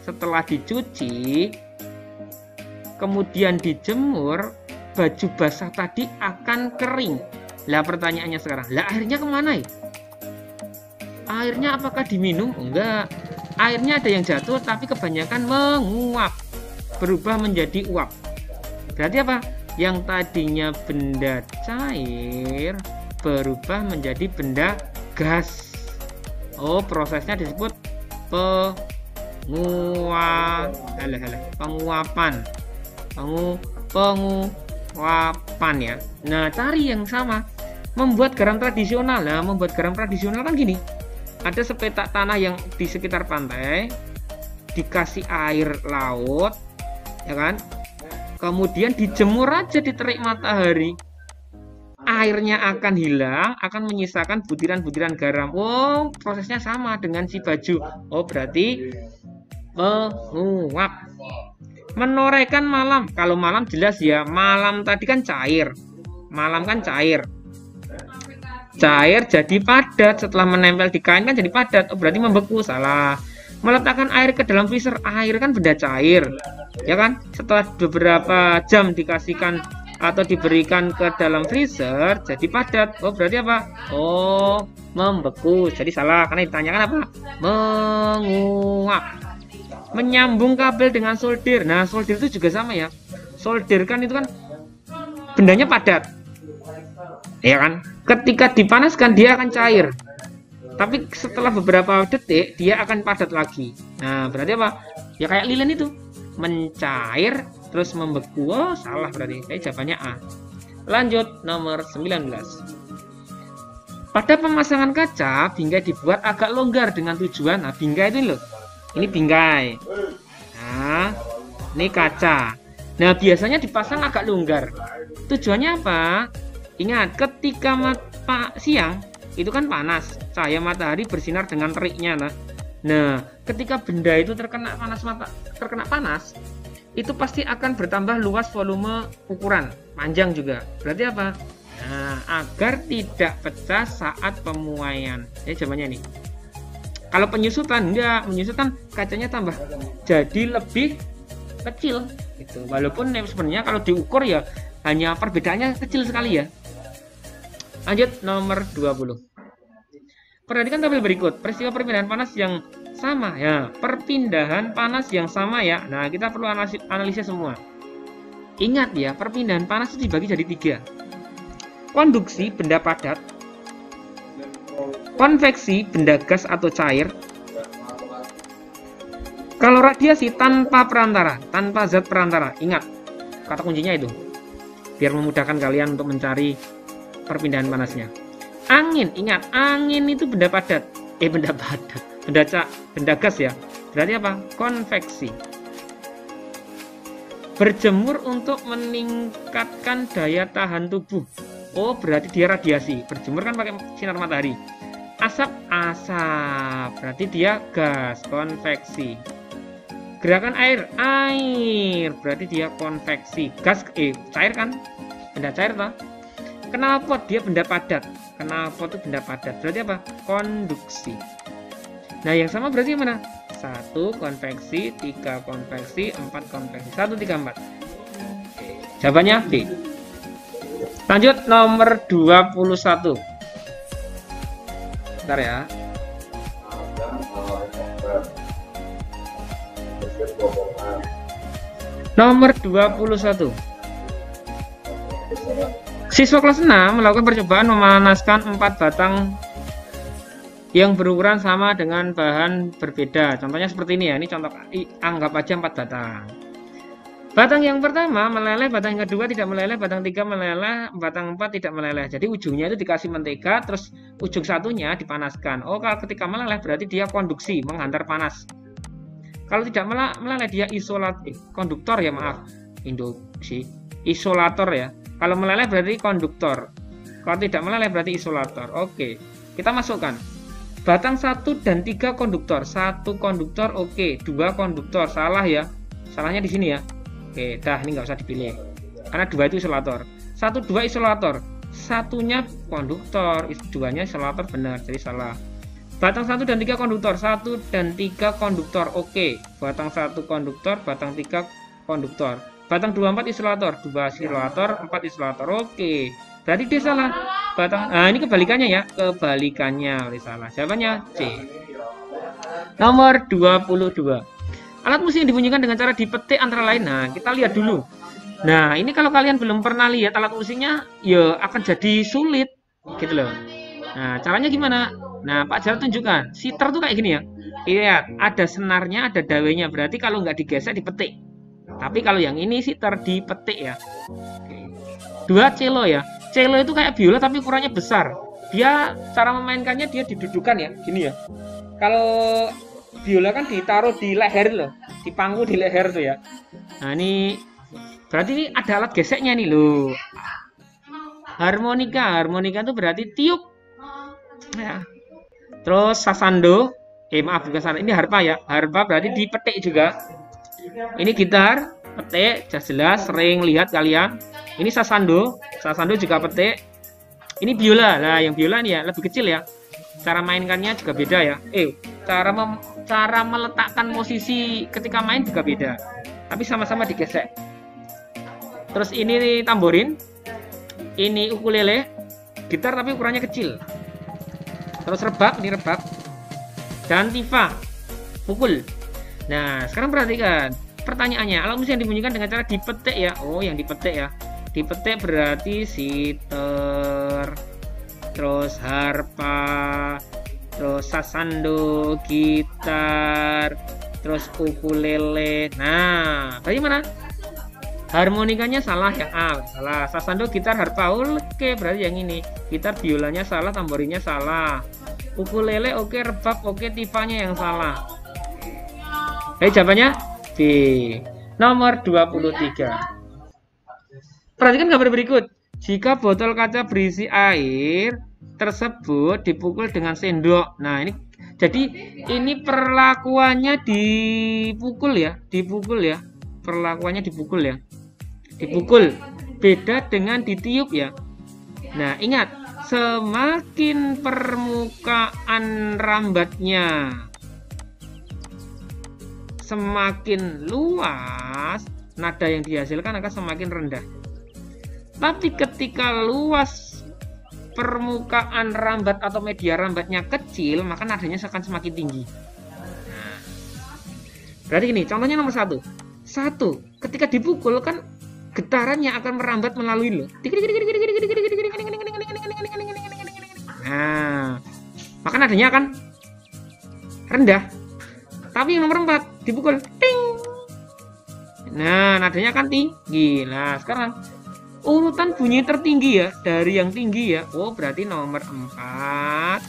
setelah dicuci, kemudian dijemur, baju basah tadi akan kering. Lah pertanyaannya sekarang, lah airnya kemana ya? Airnya apakah diminum? Enggak. Airnya ada yang jatuh tapi kebanyakan menguap, berubah menjadi uap. Berarti apa? Yang tadinya benda cair berubah menjadi benda gas. Oh, prosesnya disebut penguapan. Penguapan ya. Nah, cari yang sama. Membuat garam tradisional. Nah, membuat garam tradisional kan gini. Ada sepetak tanah yang di sekitar pantai, dikasih air laut, ya kan? Kemudian dijemur aja di terik matahari. Airnya akan hilang, akan menyisakan butiran-butiran garam. Oh, prosesnya sama dengan si baju. Oh, berarti menguap. Menorehkan malam. Kalau malam jelas ya, malam tadi kan cair. Malam kan cair. Cair jadi padat, setelah menempel di kain kan jadi padat. Oh, berarti membeku, salah. Meletakkan air ke dalam freezer, air kan benda cair, ya kan? Setelah beberapa jam dikasihkan atau diberikan ke dalam freezer jadi padat. Oh, berarti apa? Oh, membeku. Jadi salah karena ditanyakan apa? Menguap. Menyambung kabel dengan solder. Nah, solder itu juga sama ya. Solder kan itu kan bendanya padat, ya kan? Ketika dipanaskan dia akan cair, tapi setelah beberapa detik dia akan padat lagi. Nah, berarti apa? Ya kayak lilin itu, mencair terus membeku. Oh, salah berarti. Jawabannya A. Lanjut nomor 19. Pada pemasangan kaca, bingkai dibuat agak longgar dengan tujuan. Nah, bingkai itu loh. Ini bingkai. Nah, ini kaca. Nah, biasanya dipasang agak longgar. Tujuannya apa? Ingat, ketika siang itu kan panas, cahaya matahari bersinar dengan teriknya. Nah, ketika benda itu terkena panas, itu pasti akan bertambah luas volume ukuran, panjang juga. Berarti apa? Nah, agar tidak pecah saat pemuaian. Ya jawabannya nih. Kalau penyusutan enggak, menyusutkan kacanya tambah jadi lebih kecil gitu. Walaupun sebenarnya kalau diukur ya hanya perbedaannya kecil sekali ya. Lanjut nomor 20. Perhatikan tabel berikut. Peristiwa perpindahan panas yang sama ya. Perpindahan panas yang sama ya. Nah, kita perlu analisis semua. Ingat ya, perpindahan panas itu dibagi jadi 3. Konduksi benda padat, konveksi benda gas atau cair, kalau radiasi tanpa perantara, tanpa zat perantara. Ingat kata kuncinya itu biar memudahkan kalian untuk mencari perpindahan panasnya. Angin, ingat angin itu benda padat, benda gas ya, berarti apa? Konveksi. Berjemur untuk meningkatkan daya tahan tubuh. Oh, berarti dia radiasi. Berjemur kan pakai sinar matahari. Asap, berarti dia gas, konveksi. Gerakan air, berarti dia konveksi. Gas, cair kan? Benda cair toh? Knalpot, dia benda padat. Knalpot itu benda padat. Berarti apa? Konduksi. Nah, yang sama berarti mana? 1 konveksi, 3 konveksi, 4 konveksi. 1, 3, 4. Jawabannya B. Lanjut nomor 21. Bentar ya. Nomor 21. Siswa kelas 6 melakukan percobaan memanaskan 4 batang yang berukuran sama dengan bahan berbeda. Contohnya seperti ini ya. Ini contoh, anggap aja 4 batang. Batang yang pertama meleleh, batang yang kedua tidak meleleh, batang 3 meleleh, batang 4 tidak meleleh. Jadi ujungnya itu dikasih mentega, terus ujung satunya dipanaskan. Oh, kalau ketika meleleh berarti dia konduksi, menghantar panas. Kalau tidak meleleh dia konduktor ya, maaf. Induksi, isolator ya. Kalau meleleh berarti konduktor. Kalau tidak meleleh berarti isolator. Oke, kita masukkan. Batang 1 dan 3 konduktor. 1 konduktor, oke. 2 konduktor, salah ya. Salahnya di sini ya. Oke, dah ini nggak usah dipilih karena 2 itu isolator. 1, 2 isolator, satunya konduktor, 2-nya isolator, benar, jadi salah. Batang 1 dan 3 konduktor, 1 dan 3 konduktor, oke. Batang 1 konduktor, batang 3 konduktor. Batang 2, 4 isolator, 2 isolator, 4 isolator, oke. Berarti dia salah. Nah ini kebalikannya ya, kebalikannya, salah. Jawabannya C. Nomor 22. Alat musik yang dibunyikan dengan cara dipetik antara lain. Nah, kita lihat dulu. Nah, ini kalau kalian belum pernah lihat alat musiknya, ya akan jadi sulit, gitu loh. Nah, caranya gimana? Nah, Pak Jarod tunjukkan. Sitar tuh kayak gini ya. Lihat, ada senarnya, ada dawainya. Berarti kalau nggak digesek, dipetik. Tapi kalau yang ini sitar dipetik ya. Oke. 2 cello ya. Cello itu kayak biola tapi ukurannya besar. Dia cara memainkannya dia didudukan ya, gini ya. Kalau biola kan ditaruh di leher loh, dipangku di leher tuh ya. Nah ini berarti ini ada alat geseknya nih loh. Harmonika itu berarti tiup ya. Terus sasando, maaf bukan sasando, ini harpa ya. Harpa berarti dipetik juga. Ini gitar, petik, jelas sering lihat kalian. Ini sasando juga petik. Ini biola, nah yang biola nih ya lebih kecil ya. Cara mainkannya juga beda ya. Cara meletakkan posisi ketika main juga beda. Tapi sama-sama digesek. Terus ini nih, tamborin. Ini ukulele. Gitar tapi ukurannya kecil. Terus rebab, ini rebab. Dan tifa, pukul. Nah, sekarang perhatikan. Pertanyaannya, alat musik yang dibunyikan dengan cara dipetik ya. Oh, yang dipetik ya. Dipetik berarti sitar, terus harpa, terus sasando, gitar, terus ukulele. Nah, bagaimana? Harmonikanya salah ya, salah. Sasando, gitar, harpa, oke, berarti yang ini. Gitar, biolanya salah, tamborinnya salah. Ukulele oke, rebab oke, tifanya yang salah. Jawabannya B. Nomor 23. Perhatikan gambar berikut. Jika botol kaca berisi air tersebut dipukul dengan sendok. Nah, ini jadi ini perlakuannya dipukul ya. Perlakuannya dipukul ya. Dipukul. Beda dengan ditiup ya. Nah, ingat, semakin permukaan rambatnya semakin luas, nada yang dihasilkan akan semakin rendah. Tapi ketika luas permukaan rambat atau media rambatnya kecil, maka nadanya akan semakin tinggi. Nah, berarti gini, contohnya nomor 1. Ketika dipukul kan getarannya akan merambat melalui lo. Nah, maka nadanya akan rendah. Tapi yang nomor 4 dipukul, ting. Nah, nadanya akan tinggi. Nah, sekarang urutan bunyi tertinggi ya, dari yang tinggi ya. Oh, berarti nomor 4,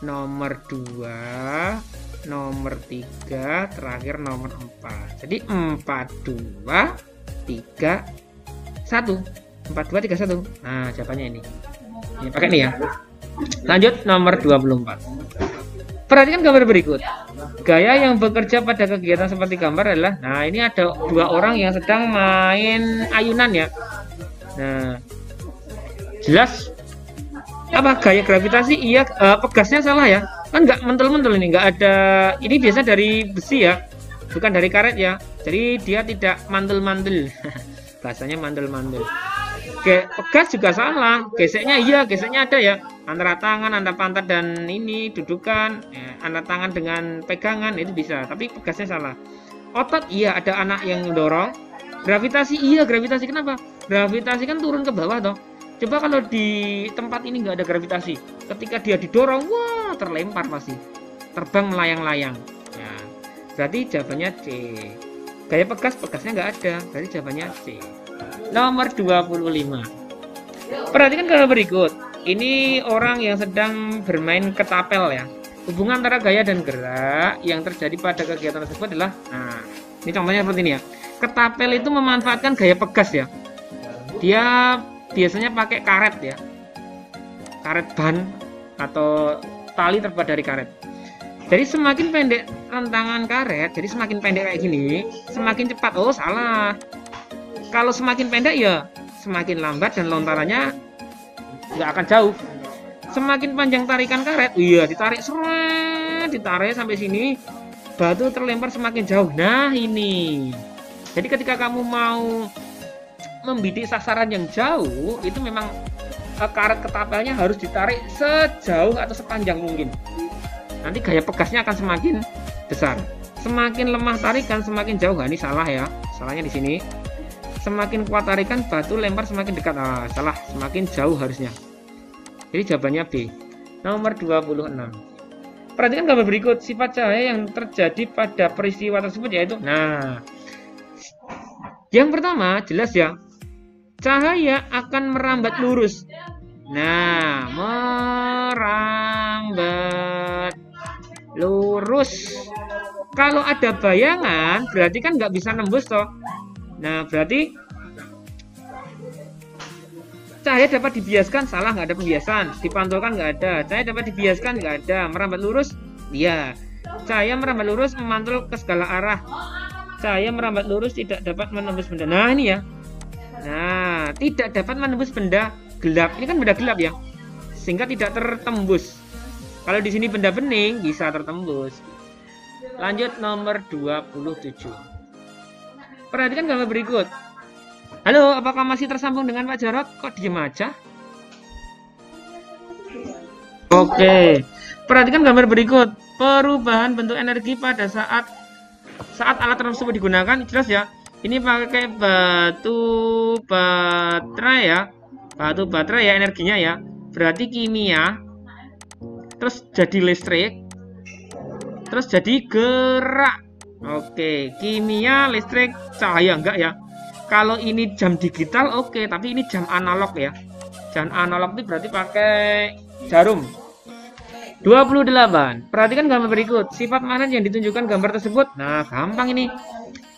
nomor 2, nomor 3, terakhir nomor 4. Jadi 4, 2, 3, 1. 4, 2, 3, 1. Nah, jawabannya ini. Ini pakai ini ya. Lanjut nomor 24. Perhatikan gambar berikut. Gaya yang bekerja pada kegiatan seperti gambar adalah, nah ini ada 2 orang yang sedang main ayunan ya. Nah, jelas apa gaya gravitasi? Iya, pegasnya salah ya. Kan nggak mentul-mentul ini, nggak ada. Ini biasa dari besi ya, bukan dari karet ya. Jadi dia tidak mantul-mantul. Bahasanya mantul-mantul. Pegas juga salah. Geseknya iya, geseknya ada ya. Antara tangan, antara pantat dan ini dudukan, ya, antara tangan dengan pegangan itu bisa. Tapi pegasnya salah. Otot iya, ada anak yang mendorong. Gravitasi iya, gravitasi kenapa? Gravitasi kan turun ke bawah toh. Coba kalau di tempat ini nggak ada gravitasi, ketika dia didorong, wah terlempar pasti, terbang melayang-layang. Nah, berarti jawabannya C. Gaya pegasnya nggak ada, berarti jawabannya C. Nomor 25. Perhatikan kalau berikut. Ini orang yang sedang bermain ketapel ya. Hubungan antara gaya dan gerak yang terjadi pada kegiatan tersebut adalah, nah ini contohnya seperti ini ya. Ketapel itu memanfaatkan gaya pegas ya. Dia biasanya pakai karet ya, karet ban atau tali terbuat dari karet. Jadi semakin pendek rentangan karet, jadi semakin pendek kayak gini, semakin cepat. Oh salah. Kalau semakin pendek ya semakin lambat dan lontarannya nggak akan jauh. Semakin panjang tarikan karet, iya ditarik seret, ditarik sampai sini, batu terlempar semakin jauh. Nah ini. Jadi ketika kamu mau membidik sasaran yang jauh, itu memang karet ketapelnya harus ditarik sejauh atau sepanjang mungkin. Nanti gaya pegasnya akan semakin besar. Semakin lemah tarikan semakin jauh. Nah, ini salah ya. Salahnya di sini. Semakin kuat tarikan batu lempar semakin dekat. Ah, salah, semakin jauh harusnya. Jadi jawabannya B. Nomor 26. Perhatikan gambar berikut. Sifat cahaya yang terjadi pada peristiwa tersebut yaitu, nah, yang pertama jelas ya. Cahaya akan merambat lurus. Nah, merambat lurus. Kalau ada bayangan, berarti kan nggak bisa nembus toh. Nah, berarti cahaya dapat dibiaskan, salah, nggak ada pembiasan. Dipantulkan nggak ada. Cahaya dapat dibiaskan, nggak ada. Merambat lurus, iya. Cahaya merambat lurus memantul ke segala arah. Cahaya merambat lurus tidak dapat menembus benda. Nah, ini ya. Nah, tidak dapat menembus benda gelap. Ini kan benda gelap ya, sehingga tidak tertembus. Kalau di sini benda bening bisa tertembus. Lanjut nomor 27. Perhatikan gambar berikut. Halo, apakah masih tersambung dengan Pak Jarot? Kok diem aja? Oke. Perhatikan gambar berikut. Perubahan bentuk energi pada saat alat tersebut digunakan, jelas ya. Ini pakai batu baterai ya. Batu baterai ya energinya ya. Berarti kimia. Terus jadi listrik. Terus jadi gerak. Oke, kimia, listrik, cahaya enggak ya. Kalau ini jam digital oke, tapi ini jam analog ya. Jam analog itu berarti pakai jarum. 28. Perhatikan gambar berikut. Sifat magnet yang ditunjukkan gambar tersebut. Nah, gampang ini.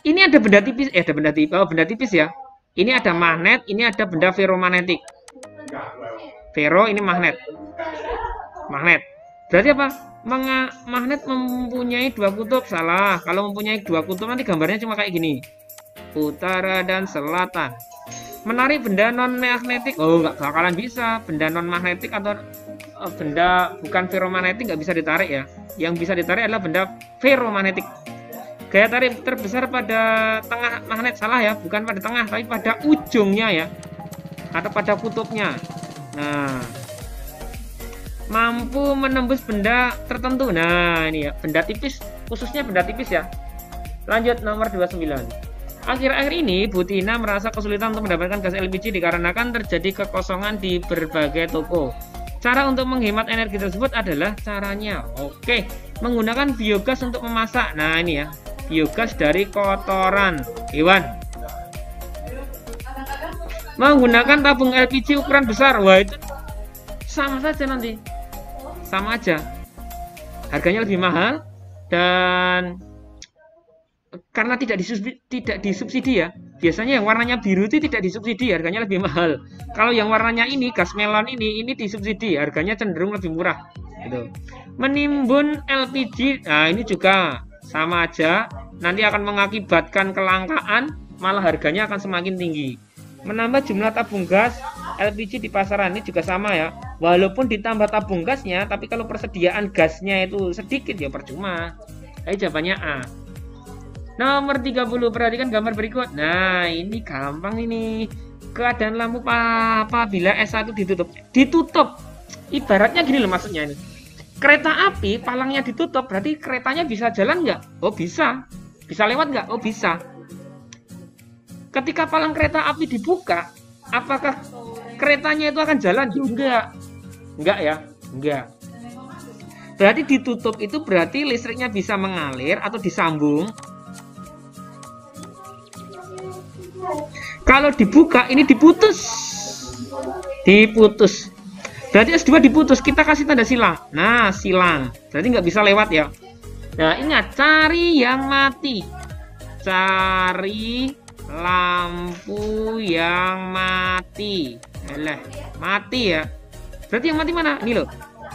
Ini ada benda tipis, ada benda tipis. Oh, benda tipis ya. Ini ada magnet, ini ada benda ferromagnetik. Ferro ini magnet. Magnet. Berarti apa? Magnet mempunyai 2 kutub. Salah. Kalau mempunyai 2 kutub nanti gambarnya cuma kayak gini. Utara dan selatan. Menarik benda non magnetik, oh nggak bakalan bisa. Benda non magnetik atau benda bukan ferromagnetik nggak bisa ditarik ya. Yang bisa ditarik adalah benda ferromagnetik. Gaya tarik terbesar pada tengah magnet, salah ya, bukan pada tengah tapi pada ujungnya ya, atau pada kutubnya. Nah, mampu menembus benda tertentu. Nah, ini ya, benda tipis, khususnya benda tipis ya. Lanjut nomor 29. Akhir-akhir ini, Bu Tina merasa kesulitan untuk mendapatkan gas LPG dikarenakan terjadi kekosongan di berbagai toko. Cara untuk menghemat energi tersebut adalah caranya, oke, menggunakan biogas untuk memasak. Nah, ini ya, biogas dari kotoran hewan. Menggunakan tabung LPG ukuran besar. Wah, itu sama saja nanti. Sama aja. Harganya lebih mahal dan karena tidak disubsidi ya. Biasanya yang warnanya biru itu tidak disubsidi, harganya lebih mahal. Kalau yang warnanya ini, gas melon ini disubsidi, harganya cenderung lebih murah. Gitu. Menimbun LPG, nah ini juga sama aja, nanti akan mengakibatkan kelangkaan, malah harganya akan semakin tinggi. Menambah jumlah tabung gas LPG di pasaran ini juga sama ya. Walaupun ditambah tabung gasnya, tapi kalau persediaan gasnya itu sedikit ya percuma. Jadi jawabannya A. Nomor 30, perhatikan gambar berikut. Nah, ini gampang ini. Keadaan lampu apabila S1 ditutup. Ditutup. Ibaratnya gini loh maksudnya ini. Kereta api palangnya ditutup, berarti keretanya bisa jalan nggak? Oh, bisa. Bisa lewat nggak? Oh, bisa. Ketika palang kereta api dibuka, apakah keretanya itu akan jalan? Ya, enggak. Enggak ya? Enggak. Berarti ditutup itu berarti listriknya bisa mengalir atau disambung. Kalau dibuka ini diputus. Diputus. Berarti S2 diputus, kita kasih tanda silang. Nah, silang. Berarti nggak bisa lewat ya. Nah, ingat, cari yang mati. Cari lampu yang mati. Alah, mati ya. Berarti yang mati mana? Ini loh.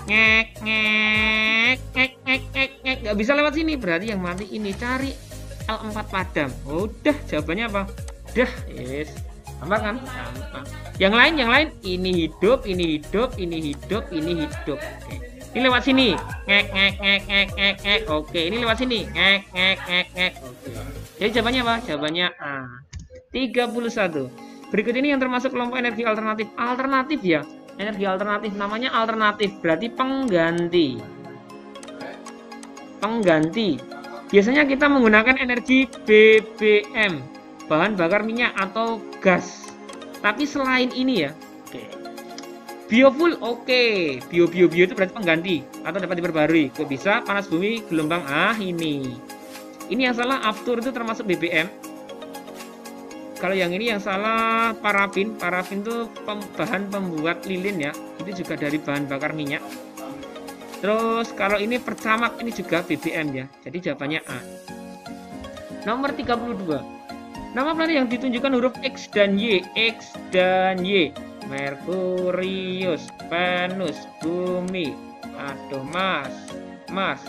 Ngek, ngek, ngek, ngek, ngek, ngek. Nggak bisa lewat sini. Berarti yang mati ini. Cari L4 padam. Udah, jawabannya apa? Udah, yes. Gampang kan? Gampang. Yang lain ini hidup, ini hidup, ini hidup, ini hidup. Oke. Ini lewat sini. Ngek ngek ngek ngek ngek ngek. Oke, ini lewat sini. Ngek ngek ngek ngek. Oke. Jadi jawabannya apa? Jawabannya A. 31. Berikut ini yang termasuk kelompok energi alternatif. Alternatif ya. Energi alternatif namanya alternatif, berarti pengganti. Pengganti. Biasanya kita menggunakan energi BBM, bahan bakar minyak atau gas. Tapi selain ini ya, oke. Biofuel, oke. Bio itu berarti pengganti atau dapat diperbarui. Kok bisa? Panas bumi, gelombang. Ini. Ini yang salah, aftur itu termasuk BBM. Kalau yang ini yang salah parafin. Parafin itu bahan pembuat lilin ya. Itu juga dari bahan bakar minyak. Terus kalau ini pertamax, ini juga BBM ya. Jadi jawabannya A. Nomor 32. Nama planet yang ditunjukkan huruf X dan Y. X dan Y. Merkurius, Venus, Bumi. Aduh, Mars,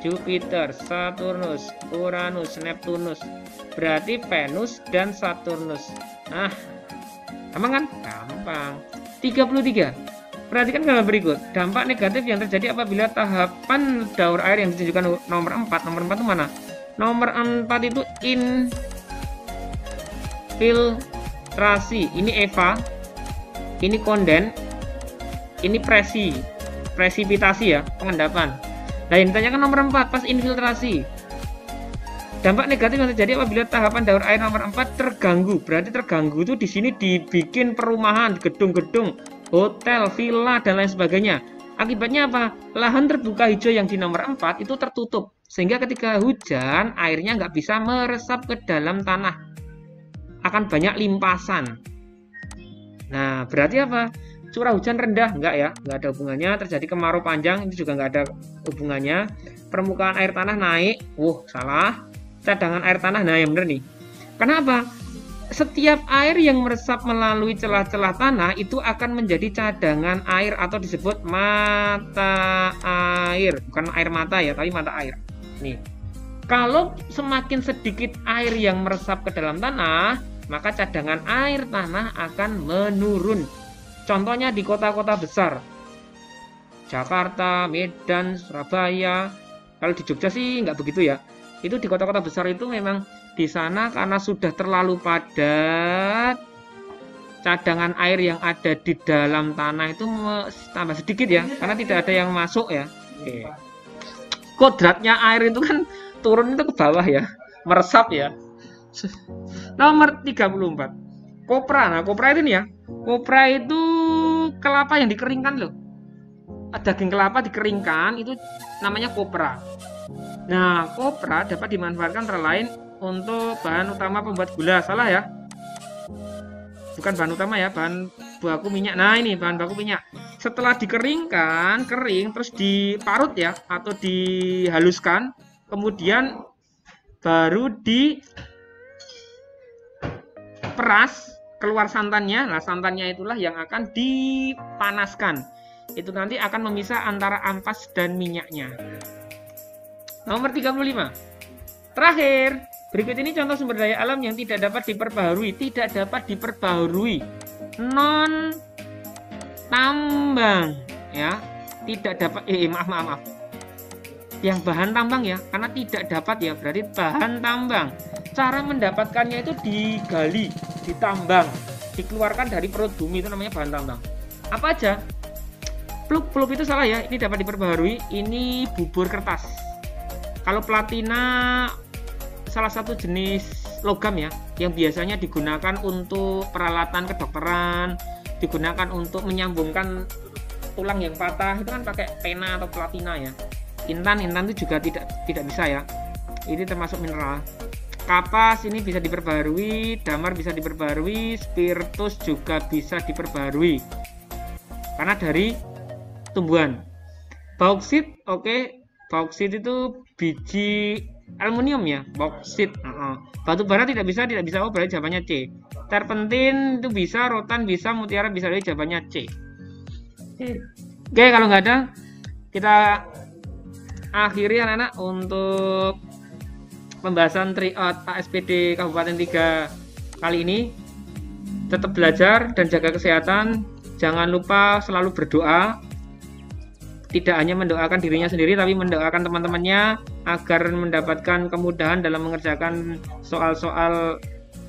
Jupiter, Saturnus, Uranus, Neptunus. Berarti Venus dan Saturnus. Gampang kan? Gampang. 33. Perhatikan gambar berikut. Dampak negatif yang terjadi apabila tahapan daur air yang ditunjukkan nomor 4. Nomor 4 itu mana? Nomor 4 itu infiltrasi. Ini EVA. Ini konden. Ini presipitasi ya, pengendapan. Nah, yang ditanyakan nomor 4 pas infiltrasi. Dampak negatif yang terjadi apabila tahapan daur air nomor 4 terganggu. Berarti terganggu itu di sini dibikin perumahan, gedung-gedung, hotel, villa dan lain sebagainya. Akibatnya apa? Lahan terbuka hijau yang di nomor 4 itu tertutup. Sehingga ketika hujan, airnya nggak bisa meresap ke dalam tanah. Akan banyak limpasan. Nah, berarti apa? Curah hujan rendah, enggak ya? Nggak ada hubungannya. Terjadi kemarau panjang, itu juga nggak ada hubungannya. Permukaan air tanah naik. Salah. Cadangan air tanah, nah yang bener nih. Kenapa? Setiap air yang meresap melalui celah-celah tanah itu akan menjadi cadangan air atau disebut mata air. Bukan air mata ya, tapi mata air. Nih. Kalau semakin sedikit air yang meresap ke dalam tanah, maka cadangan air tanah akan menurun. Contohnya di kota-kota besar, Jakarta, Medan, Surabaya. Kalau di Jogja sih nggak begitu ya. Itu di kota-kota besar itu memang di sana karena sudah terlalu padat, cadangan air yang ada di dalam tanah itu tambah sedikit ya, karena tidak ada yang masuk ya. Oke. Kodratnya air itu kan turun itu ke bawah ya, meresap ya. Nomor 34. Kopra. Nah, kopra itu nih ya. Kopra itu kelapa yang dikeringkan loh. Daging kelapa dikeringkan itu namanya kopra. Nah, kopra dapat dimanfaatkan antara lain untuk bahan utama pembuat gula. Salah ya? Bukan bahan utama ya, bahan baku minyak. Nah, ini bahan baku minyak. Setelah dikeringkan, kering terus diparut ya atau dihaluskan, kemudian baru diperas, keluar santannya. Nah, santannya itulah yang akan dipanaskan. Itu nanti akan memisah antara ampas dan minyaknya. Nomor 35. Terakhir, berikut ini contoh sumber daya alam yang tidak dapat diperbaharui. Tidak dapat diperbaharui. Non tambang ya. Tidak dapat maaf. Yang bahan tambang ya, karena tidak dapat ya, berarti bahan tambang. Cara mendapatkannya itu digali, ditambang, dikeluarkan dari perut bumi, itu namanya bahan tambang. Apa aja? Plup itu salah ya, ini dapat diperbaharui. Ini bubur kertas. Kalau platina salah satu jenis logam ya, yang biasanya digunakan untuk peralatan kedokteran, digunakan untuk menyambungkan tulang yang patah, itu kan pakai pena atau platina ya. Intan itu juga tidak bisa ya. Ini termasuk mineral. Kapas ini bisa diperbaharui, damar bisa diperbaharui, spiritus juga bisa diperbaharui. Karena dari tumbuhan. Bauksit, oke. Bauksit itu biji aluminium ya, bauksit. Batu bara tidak bisa. Oh, berarti jawabannya C. Terpentin itu bisa, rotan bisa, mutiara bisa, berarti jawabannya C. Oke, kalau nggak ada, kita akhiri anak-anak untuk pembahasan tryout ASPD Kabupaten 3 kali ini. Tetap belajar dan jaga kesehatan. Jangan lupa selalu berdoa. Tidak hanya mendoakan dirinya sendiri, tapi mendoakan teman-temannya agar mendapatkan kemudahan dalam mengerjakan soal-soal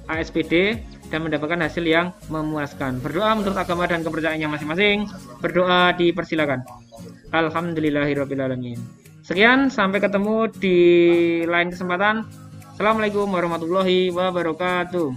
ASPD dan mendapatkan hasil yang memuaskan. Berdoa menurut agama dan kepercayaannya masing-masing. Berdoa dipersilakan. Alhamdulillahirrabbilalamin. Sekian, sampai ketemu di lain kesempatan. Assalamualaikum warahmatullahi wabarakatuh.